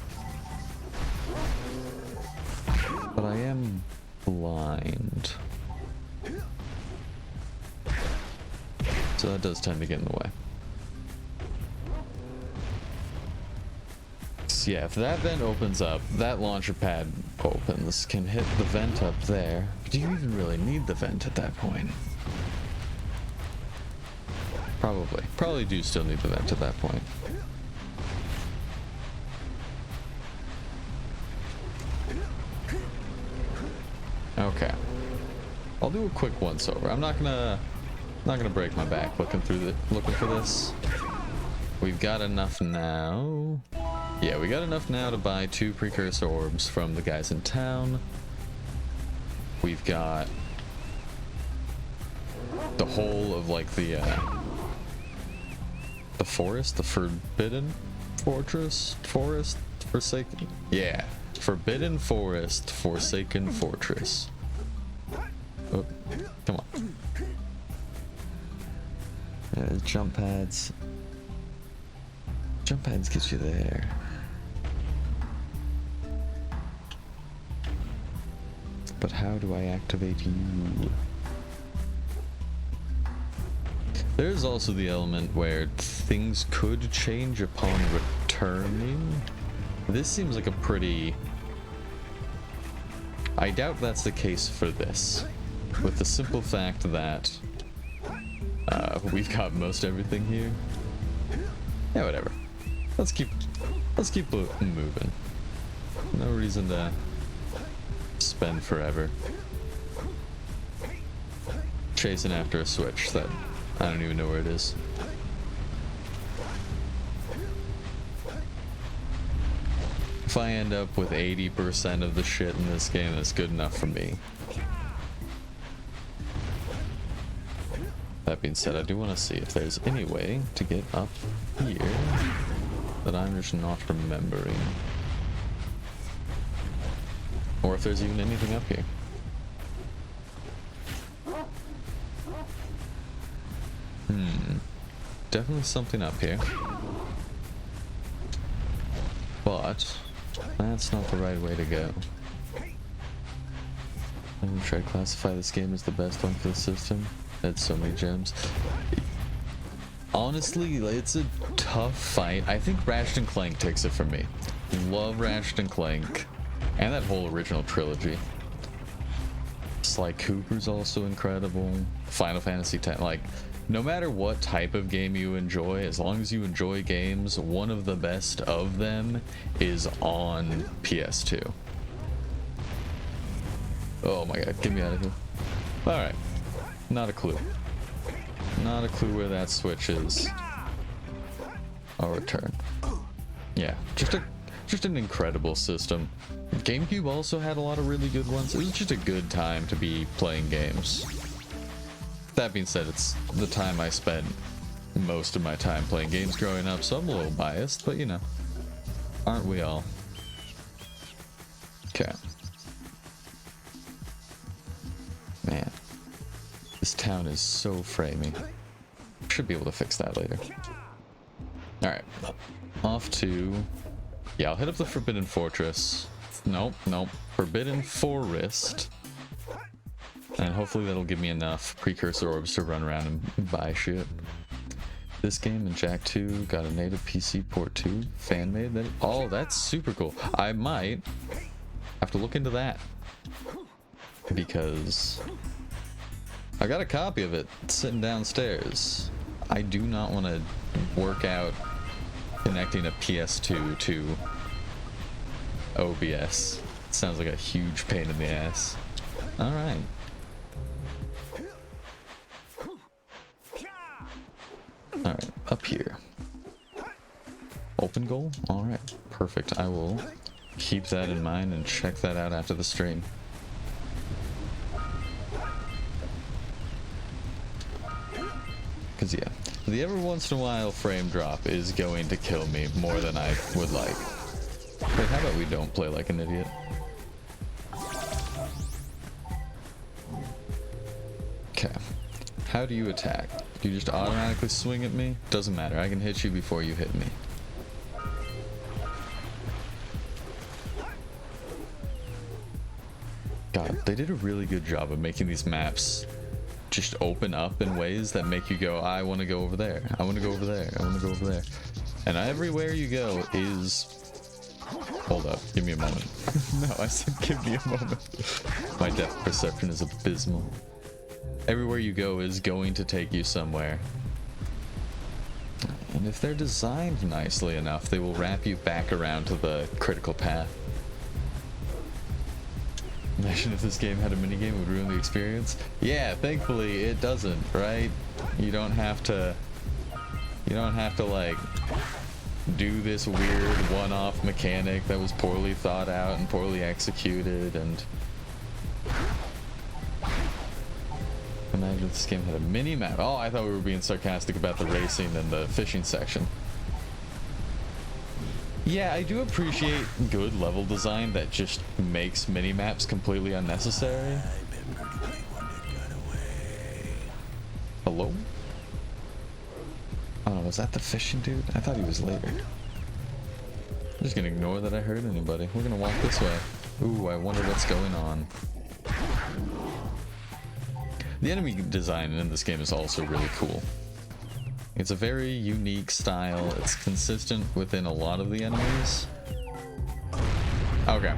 Speaker 1: But I am blind. So that does tend to get in the way. So yeah, if that vent opens up, that launcher pad opens, can hit the vent up there. But do you even really need the vent at that point? Probably do still need the vent at that point. Okay. I'll do a quick once over. I'm not gonna break my back looking for this. We've got enough now. Yeah, we got enough now to buy 2 precursor orbs from the guys in town. We've got the whole of like the forest, the Forbidden Fortress, Forsaken. Yeah, Forbidden Forest, Forsaken Fortress. Oh, come on. Yeah, there's jump pads. Jump pads gets you there. But how do I activate you? There's also the element where things could change upon returning. This seems like a pretty... I doubt that's the case for this. With the simple fact that we've got most everything here. Yeah, whatever. Let's keep moving. No reason to spend forever chasing after a switch that I don't even know where it is. If I end up with 80% of the shit in this game, that's good enough for me. That being said, I do want to see if there's any way to get up here that I'm just not remembering. Or if there's even anything up here. Definitely something up here. But that's not the right way to go. I'm gonna try to classify this game as the best one for the system. Had so many gems. Honestly, it's a tough fight. I think Ratchet and Clank takes it from me. Love Ratchet and Clank. And that whole original trilogy. Sly Cooper's also incredible. Final Fantasy X. Like, no matter what type of game you enjoy, as long as you enjoy games, one of the best of them is on PS2. Oh my god, get me out of here. Alright. Not a clue. Not a clue where that switch is. I'll return. Yeah, just an incredible system. GameCube also had a lot of really good ones. It was just a good time to be playing games. That being said, it's the time I spent most of my time playing games growing up, so I'm a little biased, but you know, aren't we all? Okay. Man, this town is so framey. Should be able to fix that later. Alright, off to... Yeah, I'll hit up the Forbidden Fortress. Nope. Forbidden Forest. And hopefully that'll give me enough precursor orbs to run around and buy shit. This game and Jak 2 got a native PC port too. Fan made that. Oh, that's super cool. I might have to look into that. Because I got a copy of it sitting downstairs. I do not want to work out connecting a PS2 to OBS. It sounds like a huge pain in the ass. Alright. Alright, up here. Open goal? Alright, perfect. I will keep that in mind and check that out after the stream. Because yeah, the every once in a while frame drop is going to kill me more than I would like. Wait, how about we don't play like an idiot? Okay. How do you attack? Do you just automatically swing at me? Doesn't matter. I can hit you before you hit me. God, they did a really good job of making these maps just open up in ways that make you go, I want to go over there. I want to go over there. I want to go over there. And everywhere you go is... Hold up. Give me a moment. No, I said give me a moment. My depth perception is abysmal. Everywhere you go is going to take you somewhere. And if they're designed nicely enough, they will wrap you back around to the critical path. Imagine if this game had a minigame, it would ruin the experience. Yeah, thankfully it doesn't, right? You don't have to like do this weird one-off mechanic that was poorly thought out and poorly executed. And imagine if this game had a mini-map. Oh, I thought we were being sarcastic about the racing and the fishing section. Yeah, I do appreciate good level design that just makes mini-maps completely unnecessary. Hello? Oh, was that the fishing dude? I thought he was later. I'm just gonna ignore that I heard anybody. We're gonna walk this way. Ooh, I wonder what's going on. The enemy design in this game is also really cool. It's a very unique style. It's consistent within a lot of the enemies. Okay.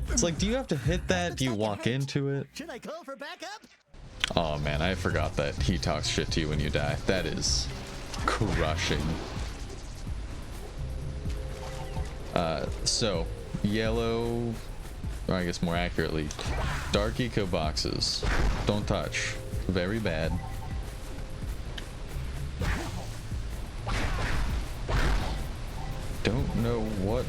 Speaker 1: It's like, do you have to hit that? Do you walk into it?
Speaker 3: Should I call for backup?
Speaker 1: Oh man, I forgot that he talks shit to you when you die. That is crushing. So, yellow, or I guess more accurately, dark eco boxes. Don't touch. Very bad. Don't know what,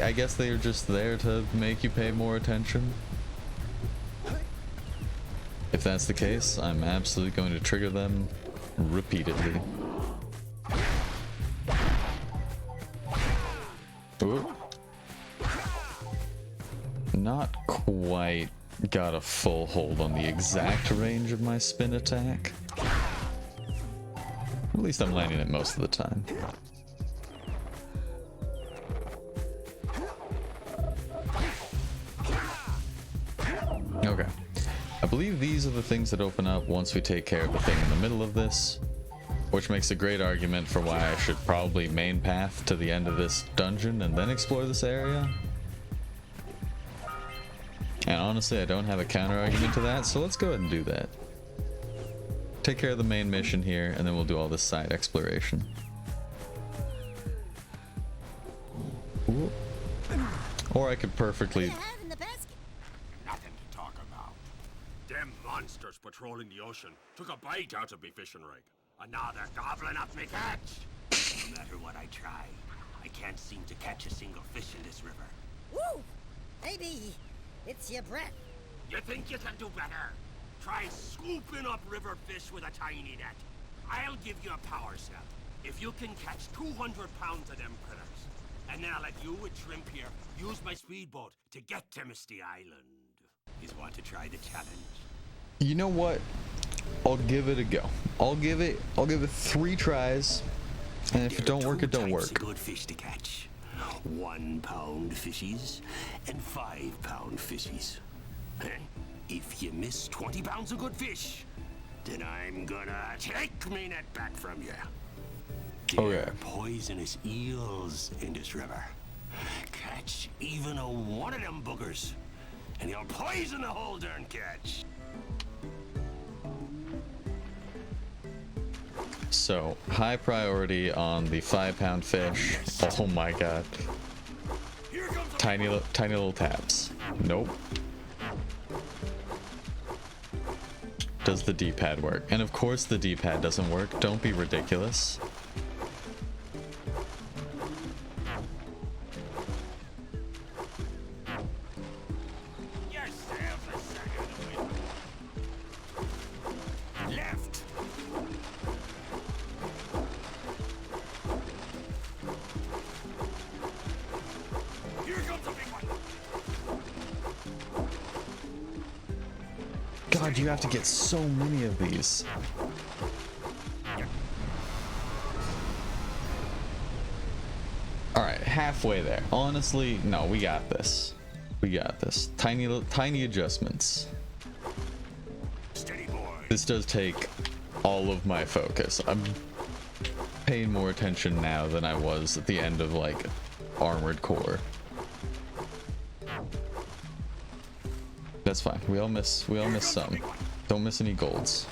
Speaker 1: I guess they are just there to make you pay more attention. If that's the case, I'm absolutely going to trigger them repeatedly. Ooh. Not quite got a full hold on the exact range of my spin attack. At least I'm landing it most of the time. Okay. I believe these are the things that open up once we take care of the thing in the middle of this, which makes a great argument for why I should probably main path to the end of this dungeon and then explore this area. And honestly, I don't have a counter argument to that, so let's go ahead and do that. Take care of the main mission here, and then we'll do all this side exploration. Ooh. Or I could perfectly...
Speaker 2: Nothing to talk about. Them monsters patrolling the ocean took a bite out of me fishing rig. Another gobbling up me catch. No matter what I try, I can't seem to catch a single fish in this river.
Speaker 3: Woo! Maybe it's your breath.
Speaker 2: You think you can do better? Try scooping up river fish with a tiny net. I'll give you a power cell if you can catch 200 pounds of them critters. And then I'll let you with Shrimp here use my speedboat to get to Misty Island. You want to try the challenge?
Speaker 1: You know what? I'll give it a go. I'll give it 3 tries, and if it don't work, it don't work.
Speaker 2: Good fish to catch: 1 pound fishies and 5 pound fishies. If you miss 20 pounds of good fish, then I'm gonna take me net back from you. There are poisonous eels in this river. Catch even one of them boogers, and you'll poison the whole darn catch.
Speaker 1: So, high priority on the 5-pound fish. Oh my god. Tiny little taps. Nope. Does the D-pad work? And of course the D-pad doesn't work. Don't be ridiculous.
Speaker 2: Left. Here comes a big one.
Speaker 1: God, you have to get so many of these. Alright, halfway there. Honestly, no, we got this. We got this. Tiny adjustments.
Speaker 2: Steady boy.
Speaker 1: This does take all of my focus. I'm paying more attention now than I was at the end of, like, Armored Core. That's fine. We all miss some. Don't miss any golds.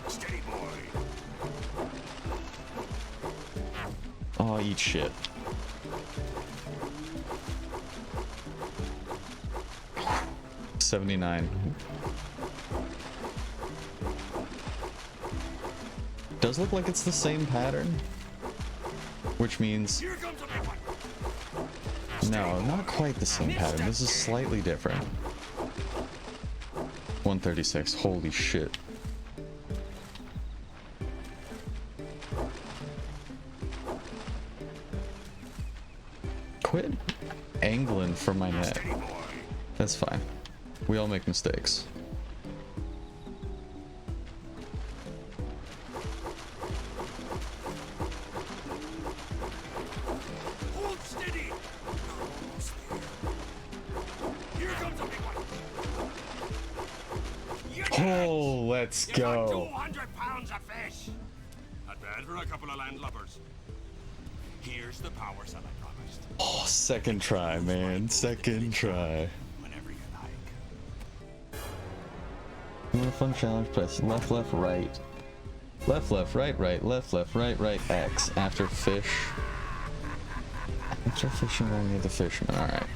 Speaker 2: Steady boy.
Speaker 1: Oh, eat shit. $79. Does look like it's the same pattern, which means no, not quite the same pattern. This is slightly different. 136. Holy shit. Quit angling for my net. That's fine. We all make mistakes.
Speaker 2: Hold steady. Here comes a big one.
Speaker 1: Oh, let's
Speaker 2: You got
Speaker 1: go.
Speaker 2: 200 pounds of fish. Not bad for a couple of landlubbers. Here's the power cell I promised.
Speaker 1: Oh, second try, man. Second try.
Speaker 2: Whenever you like.
Speaker 1: You want a fun challenge? Press left, left, right. Left, left, right, right, left, left, right, right, X. After fish. After fishing, I need the fisherman. Alright.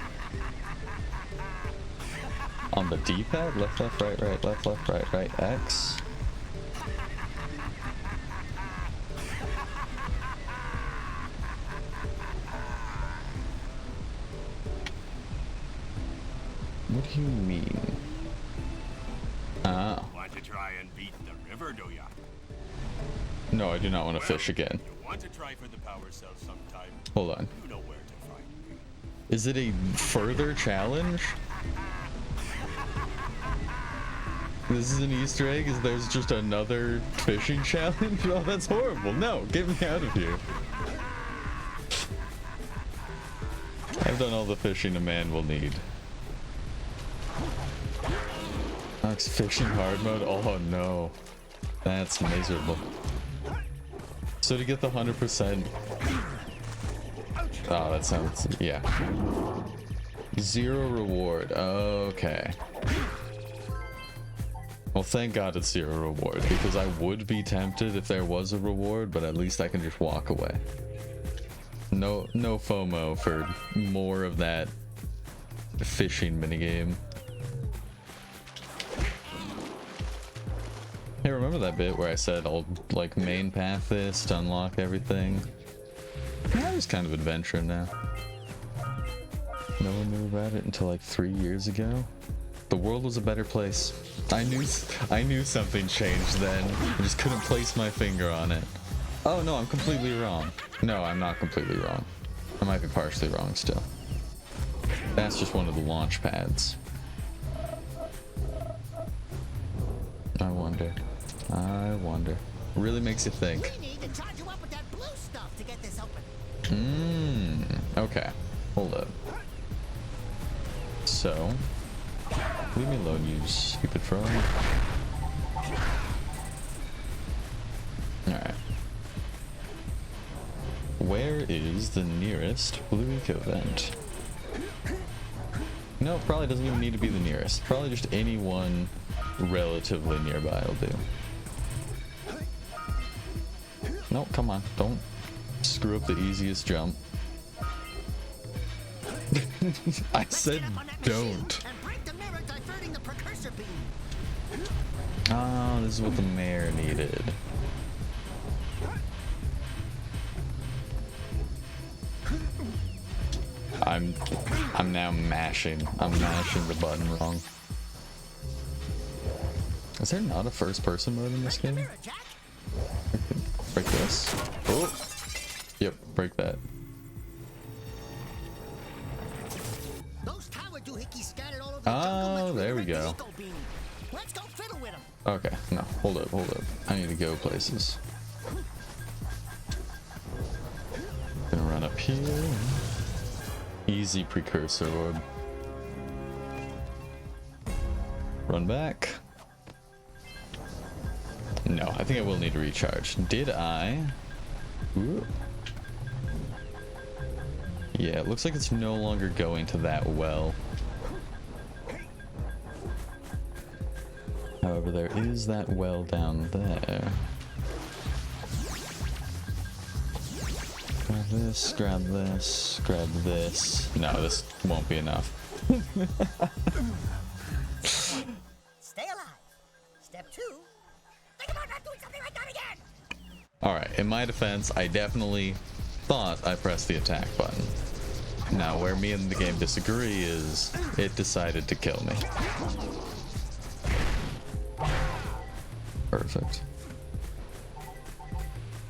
Speaker 1: On the D-pad? Left, left, right, right, left, left, right, right, X. you mean? Ah.
Speaker 12: Want to try and beat the river, do ya?
Speaker 1: No, I do not want to fish again.
Speaker 12: You want to try for the power cell sometime?
Speaker 1: Hold on.
Speaker 12: You know where to find me.
Speaker 1: Is it a further challenge? This is an Easter egg? Is there's just another fishing challenge? Oh, that's horrible. No, get me out of here. I've done all the fishing a man will need. Max fishing hard mode? Oh no. That's miserable. So to get the 100%... Oh, that sounds... yeah. 0 reward. Okay. Well, thank God it's 0 reward, because I would be tempted if there was a reward, but at least I can just walk away. No FOMO for more of that fishing minigame. Hey, remember that bit where I said I'll like main path this to unlock everything? Yeah, it's kind of adventure now. No one knew about it until like 3 years ago. The world was a better place. I knew something changed then. I just couldn't place my finger on it. Oh no, I'm completely wrong. No, I'm not completely wrong. I might be partially wrong still. That's just one of the launch pads. I wonder. Really makes you think.
Speaker 3: We need to charge you up with that blue stuff to get this open.
Speaker 1: Okay. Hold up. So, leave me alone, you stupid frog. Alright. Where is the nearest Blue Eco vent? No, probably doesn't even need to be the nearest. Probably just anyone relatively nearby will do. No, come on. Don't screw up the easiest jump. I said don't. Oh, this is what the mayor needed. I'm now mashing. I'm mashing the button wrong. Is there not a first-person mode in this game? Break this. Oh. Yep, break that. Oh, there we go.
Speaker 3: Let's go fiddle with 'em.
Speaker 1: Okay, no, hold up. I need to go places. Gonna run up here. Easy precursor orb. Run back. No, I think I will need to recharge. Did I? Ooh. Yeah, it looks like it's no longer going to that well. However, there is that well down there. Grab this, grab this, grab this. No, this won't be enough.
Speaker 3: Stay alive. Step 2. Think about not doing something like that again.
Speaker 1: Alright, in my defense, I definitely thought I pressed the attack button. Now, where me and the game disagree is it decided to kill me. Perfect.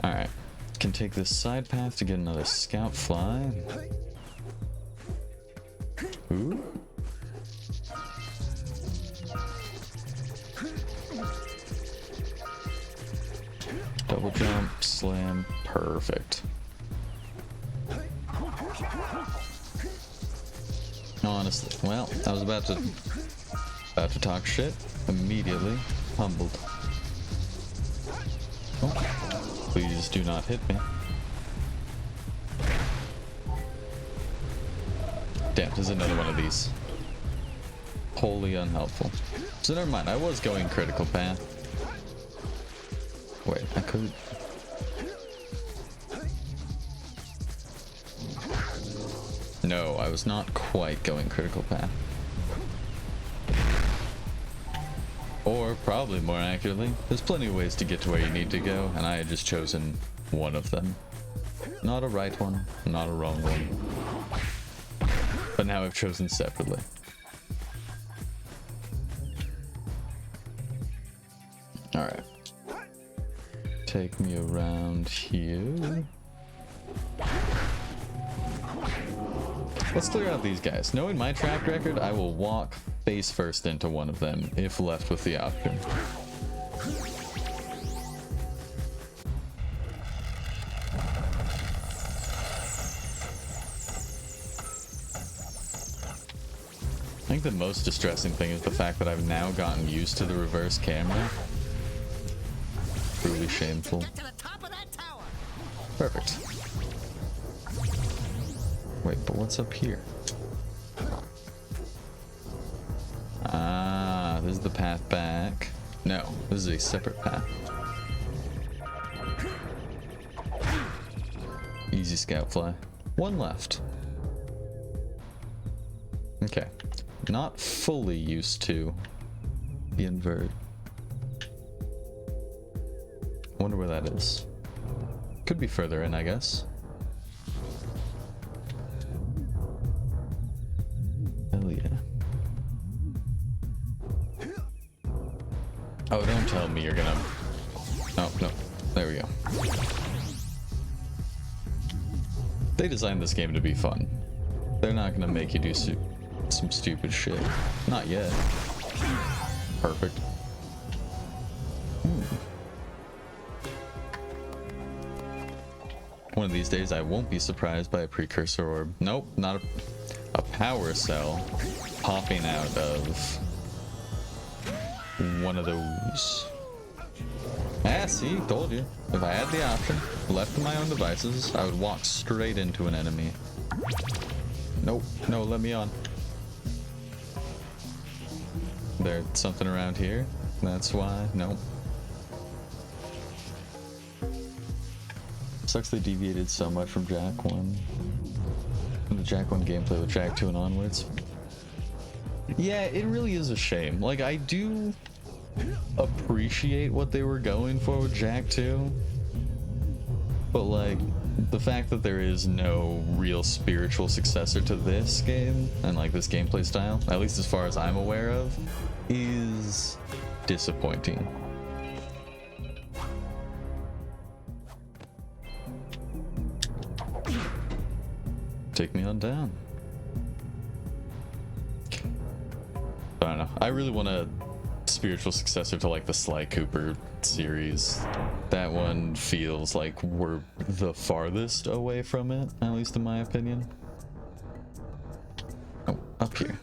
Speaker 1: Alright. Can take this side path to get another scout fly. Ooh. Double jump, slam, perfect. Honestly, well, I was about to talk shit. Immediately humbled. Oh, please do not hit me. Damn, there's another one of these. Wholly unhelpful. So never mind, I was going critical path. Wait, I could... No, I was not quite going critical path. Or, probably more accurately, there's plenty of ways to get to where you need to go, and I had just chosen one of them. Not a right one, not a wrong one. But now I've chosen separately. take me around here. Let's clear out these guys. Knowing my track record, I will walk face first into one of them if left with the option. I think the most distressing thing is the fact that I've now gotten used to the reverse camera. Truly shameful. Perfect. Wait, but what's up here? Ah, this is the path back. No, this is a separate path. Easy scout fly. One left. Okay. Not fully used to the invert. Wonder where that is. Could be further in, I guess. Hell yeah. Oh, don't tell me you're gonna... Oh, no. There we go. They designed this game to be fun. They're not gonna make you do some stupid shit. Not yet. Perfect. One of these days I won't be surprised by a precursor orb. Nope, not a power cell popping out of one of those. Ah, see, told you. If I had the option, left to my own devices, I would walk straight into an enemy. Nope, no, let me on. There's something around here. That's why. Nope. Sucks they deviated so much from Jak 1. The Jak 1 gameplay with Jak 2 and onwards. Yeah, it really is a shame. Like, I do appreciate what they were going for with Jak 2. But, like, the fact that there is no real spiritual successor to this game, and, like, this gameplay style, at least as far as I'm aware of, is disappointing. Take me on down. I don't know. I really want a spiritual successor to like the Sly Cooper series. That one feels like we're the farthest away from it, at least in my opinion. Oh, up here.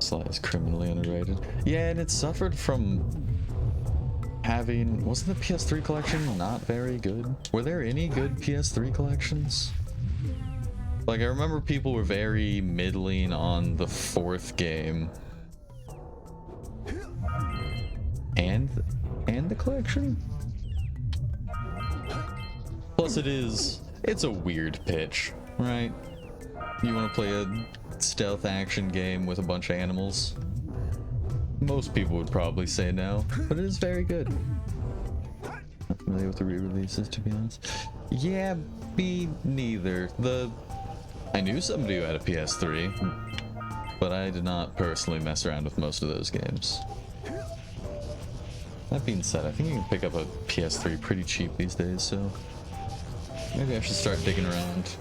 Speaker 1: Sly is criminally underrated. Yeah, and it suffered from having... Wasn't the PS3 collection not very good? Were there any good PS3 collections? Like, I remember people were very middling on the fourth game. And the collection? Plus it's a weird pitch, right? You want to play a stealth action game with a bunch of animals? Most people would probably say no, but it is very good. Not familiar with the re-releases, to be honest. Yeah, me neither. I knew somebody who had a PS3, but I did not personally mess around with most of those games. That being said, I think you can pick up a PS3 pretty cheap these days, so maybe I should start digging around.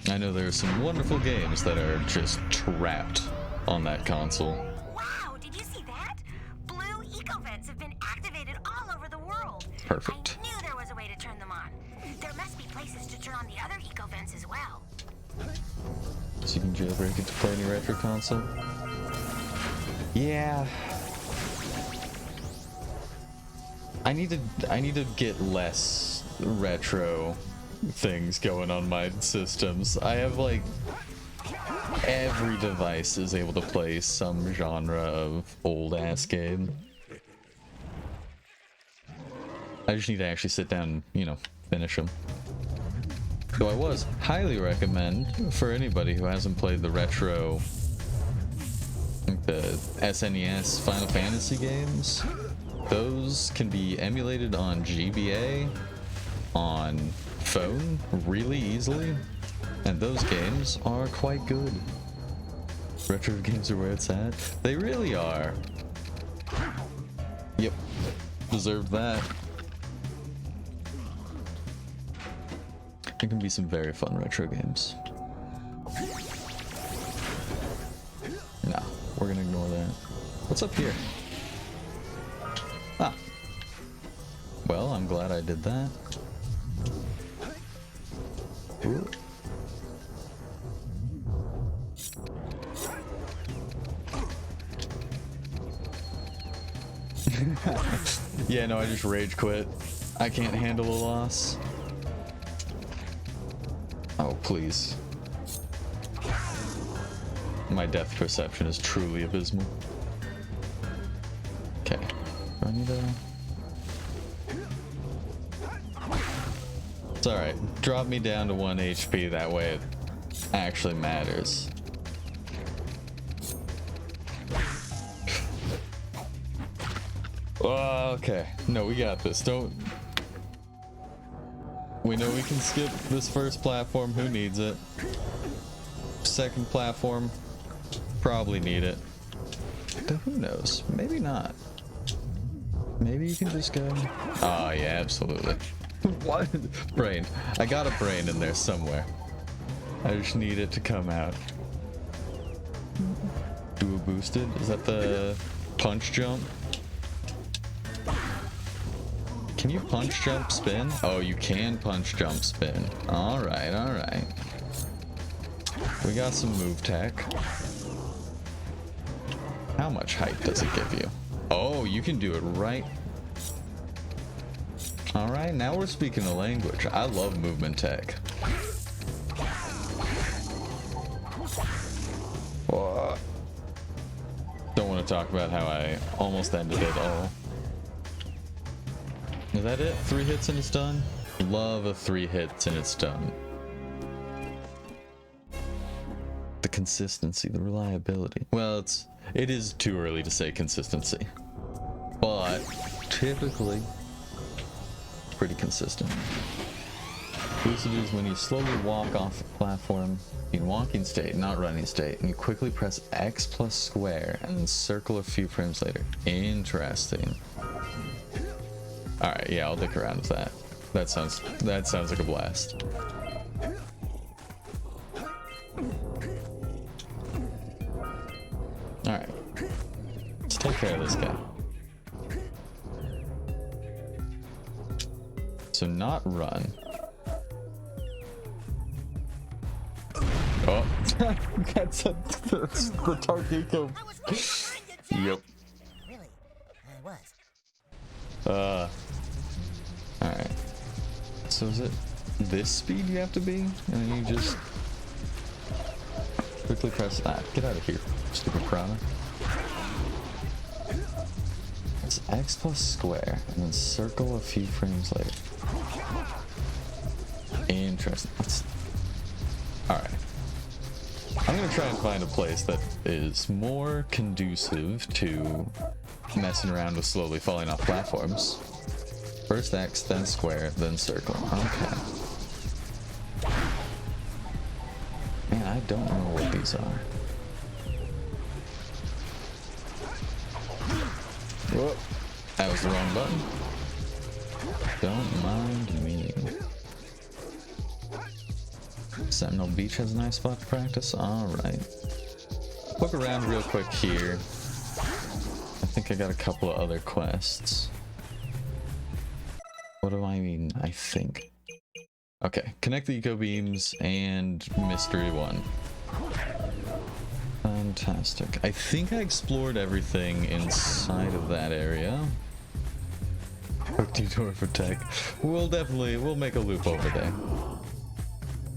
Speaker 1: I know there are some wonderful games that are just trapped on that console.
Speaker 6: Wow, did you see that? Blue eco-vents have been activated all over the world.
Speaker 1: Perfect.
Speaker 6: I knew there was a way to turn them on. There must be places to turn on the other eco-vents as well.
Speaker 1: So you can jailbreak it to play any retro console? Yeah. I need to get less retro things going on my systems. I have like every device is able to play some genre of old ass game. I just need to actually sit down and, finish them. So I was highly recommend for anybody who hasn't played the retro, the SNES Final Fantasy games. Those can be emulated on GBA, on phone, really easily. And those games are quite good. Retro games are where it's at. They really are. Yep. Deserved that. It can be some very fun retro games. No, we're gonna ignore that. What's up here? Ah. Well, I'm glad I did that. Ooh. Yeah, no, I just rage quit. I can't handle a loss. Oh, please. My death perception is truly abysmal. Okay. Do I need to... It's alright. Drop me down to 1 HP, that way it actually matters. Okay. No, we got this. Don't... We know we can skip this first platform. Who needs it? Second platform. Probably need it. But who knows? Maybe not. Maybe you can just go... Oh, yeah, absolutely. What? Brain. I got a brain in there somewhere. I just need it to come out. Do a boosted? Is that the punch jump? Can you punch jump spin? Oh, you can punch jump spin. Alright, alright. We got some move tech. How much height does it give you? Oh, you can do it right. Alright, now we're speaking a language. I love movement tech. Oh. Don't want to talk about how I almost ended it all. Is that it? 3 hits and it's done? Love a 3 hits and it's done. The consistency, the reliability. Well, it is too early to say consistency, but typically pretty consistent. Boosted is when you slowly walk off the platform in walking state, not running state, and you quickly press X plus square and then circle a few frames later. Interesting. Alright, yeah, I'll dick around with that. That sounds like a blast. Alright. Let's take care of this guy. So not run. Oh, that's the Tarkiko. Yep.
Speaker 3: Really? I was.
Speaker 1: Alright. So is it this speed you have to be? And then you just quickly press that. Get out of here, stupid prana. It's X plus square and then circle a few frames later. Interesting. Alright. I'm gonna try and find a place that is more conducive to messing around with slowly falling off platforms. First X, then square, then circle. Okay. Man, I don't know what these are. Whoop. That was the wrong button. Don't mind me. Sentinel Beach has a nice spot to practice. Alright. Look around real quick here. I think I got a couple of other quests. What do I mean? I think. Okay, connect the eco beams and mystery 1. Fantastic. I think I explored everything inside of that area. Quick detour for tech. We'll make a loop over there.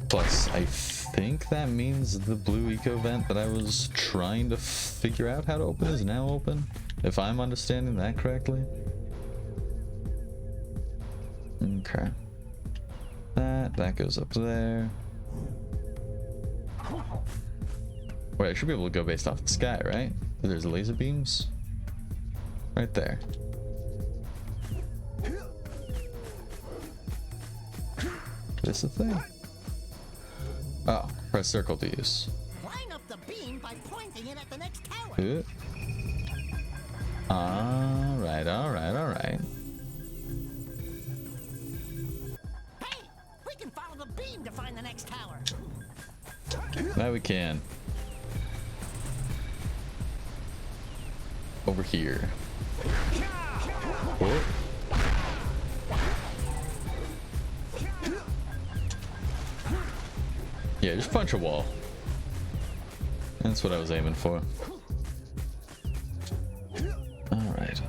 Speaker 1: Plus, I think that means the blue eco vent that I was trying to figure out how to open is now open, if I'm understanding that correctly. Okay. That goes up there. Wait, I should be able to go based off the sky, right? There's laser beams right there. This is the thing. Oh, press circle to use.
Speaker 3: Line up the beam by pointing it at the next tower.
Speaker 1: Alright, alright, alright.
Speaker 3: Hey, we can follow the beam to find the next tower.
Speaker 1: Now we can. Over here. Whoa. Yeah, just punch a wall. That's what I was aiming for. Alright.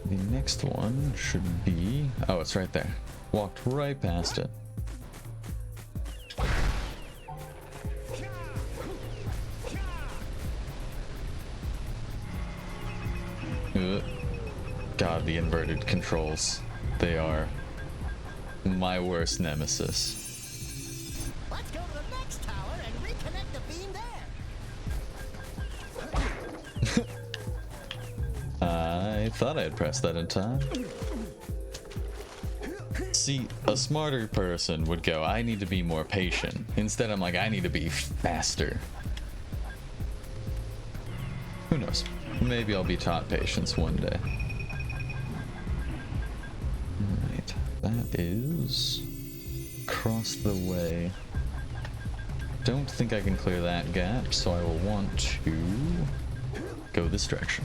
Speaker 1: The next one should be... Oh, it's right there. Walked right past it. God, the inverted controls. They are my worst nemesis.
Speaker 3: Let's go to the next tower and reconnect the beam there.
Speaker 1: I thought I had pressed that in time. See, a smarter person would go, I need to be more patient. Instead, I'm like, I need to be faster. Who knows? Maybe I'll be taught patience one day. Alright, that is across the way. Don't think I can clear that gap, so I will want to go this direction.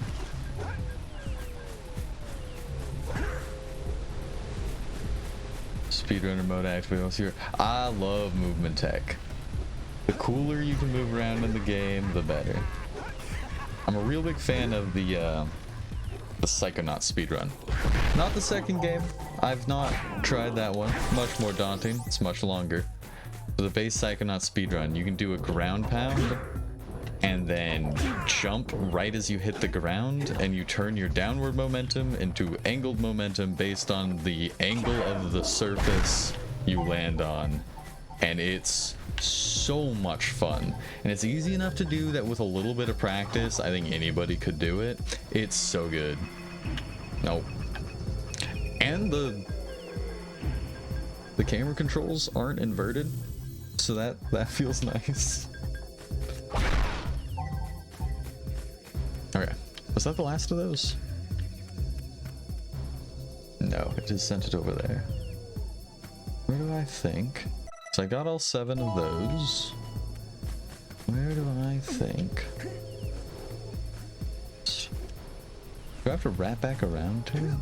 Speaker 1: Speedrunner mode activated here. I love movement tech. The cooler you can move around in the game, the better. I'm a real big fan of the Psychonaut speedrun. Not the second game. I've not tried that one. Much more daunting. It's much longer. For the base Psychonaut speedrun, you can do a ground pound and then jump right as you hit the ground, and you turn your downward momentum into angled momentum based on the angle of the surface you land on. And it's so much fun, and it's easy enough to do that with a little bit of practice. I think anybody could do it. It's so good. Nope. And the camera controls aren't inverted, so that feels nice. Okay, was that the last of those? No, it just sent it over there. Where do I think? So I got all 7 of those. Where do I think? Do I have to wrap back around to?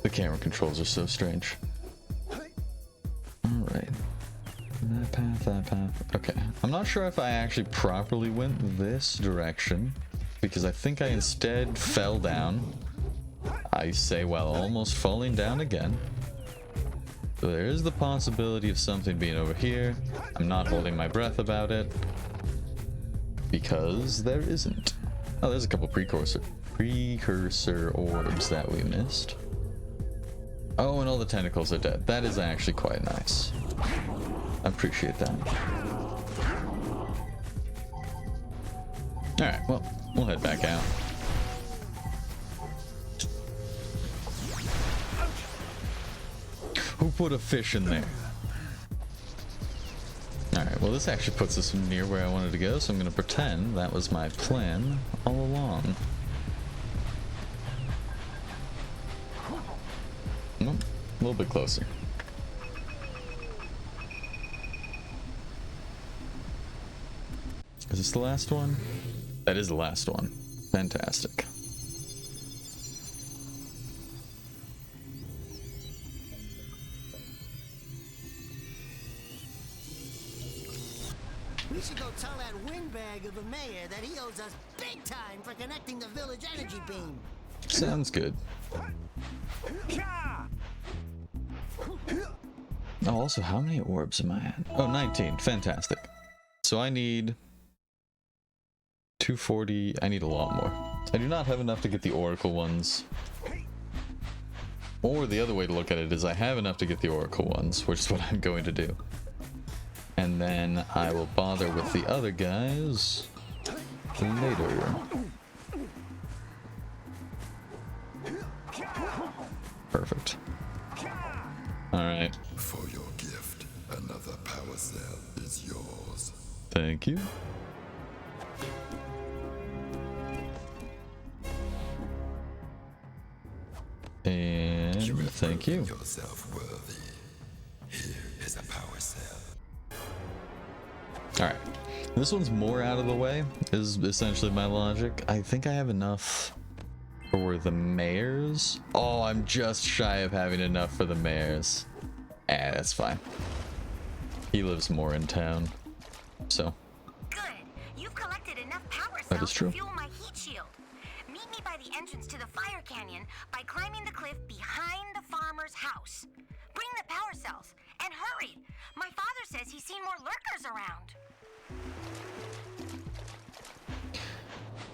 Speaker 1: The camera controls are so strange. Alright. That path. Okay. I'm not sure if I actually properly went this direction, because I think I instead fell down. I say while almost falling down again. So there is the possibility of something being over here. I'm not holding my breath about it, because there isn't. Oh, there's a couple precursor orbs that we missed. Oh, and all the tentacles are dead. That is actually quite nice. I appreciate that. Alright, well, we'll head back out. Who put a fish in there? Alright, well this actually puts us near where I wanted to go, so I'm going to pretend that was my plan all along. Nope, a little bit closer. Is this the last one? That is the last one. Fantastic.
Speaker 3: We should go tell that windbag of a mayor that he owes us big time for connecting the village energy beam.
Speaker 1: Sounds good. Oh, also, how many orbs am I at? Oh, 19. Fantastic. So I need 240. I need a lot more. I do not have enough to get the Oracle ones. Or the other way to look at it is I have enough to get the Oracle ones, which is what I'm going to do. And then I will bother with the other guys later. Perfect. Alright.
Speaker 11: For your gift, another power cell is yours.
Speaker 1: Thank you. And thank you.
Speaker 11: Yourself worthy. Here is a power cell.
Speaker 1: Alright. This one's more out of the way, is essentially my logic. I think I have enough for the mayor's. Oh, I'm just shy of having enough for the mayor's. That's fine. He lives more in town. So.
Speaker 6: Good. You've collected enough power
Speaker 1: That
Speaker 6: cells
Speaker 1: is true.
Speaker 6: to fuel my heat shield. Meet me by the entrance to the fire canyon by climbing the cliff behind the farmer's house. Bring the power cells and hurry. My father says he's seen more lurkers around.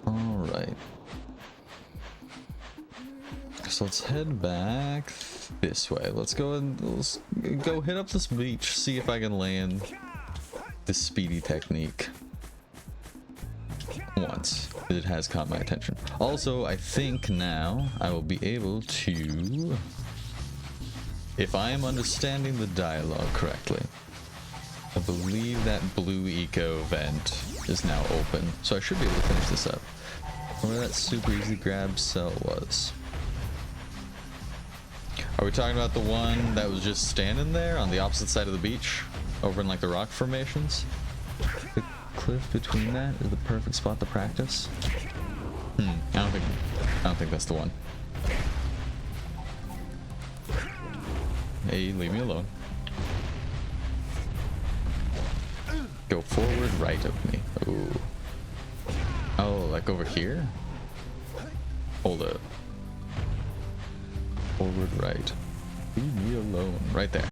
Speaker 1: All right. So let's head back this way. Let's go hit up this beach, see if I can land this speedy technique once. It has caught my attention. Also, I think now I will be able to, if I am understanding the dialogue correctly, I believe that blue eco vent is now open, so I should be able to finish this up. Where that super easy grab cell was. Are we talking about the one that was just standing there on the opposite side of the beach, over in like the rock formations? The cliff between that is the perfect spot to practice. I don't think that's the one. Hey, leave me alone. Go forward, right of me. Ooh. Oh, like over here? Hold up. Forward, right. Leave me alone. Right there.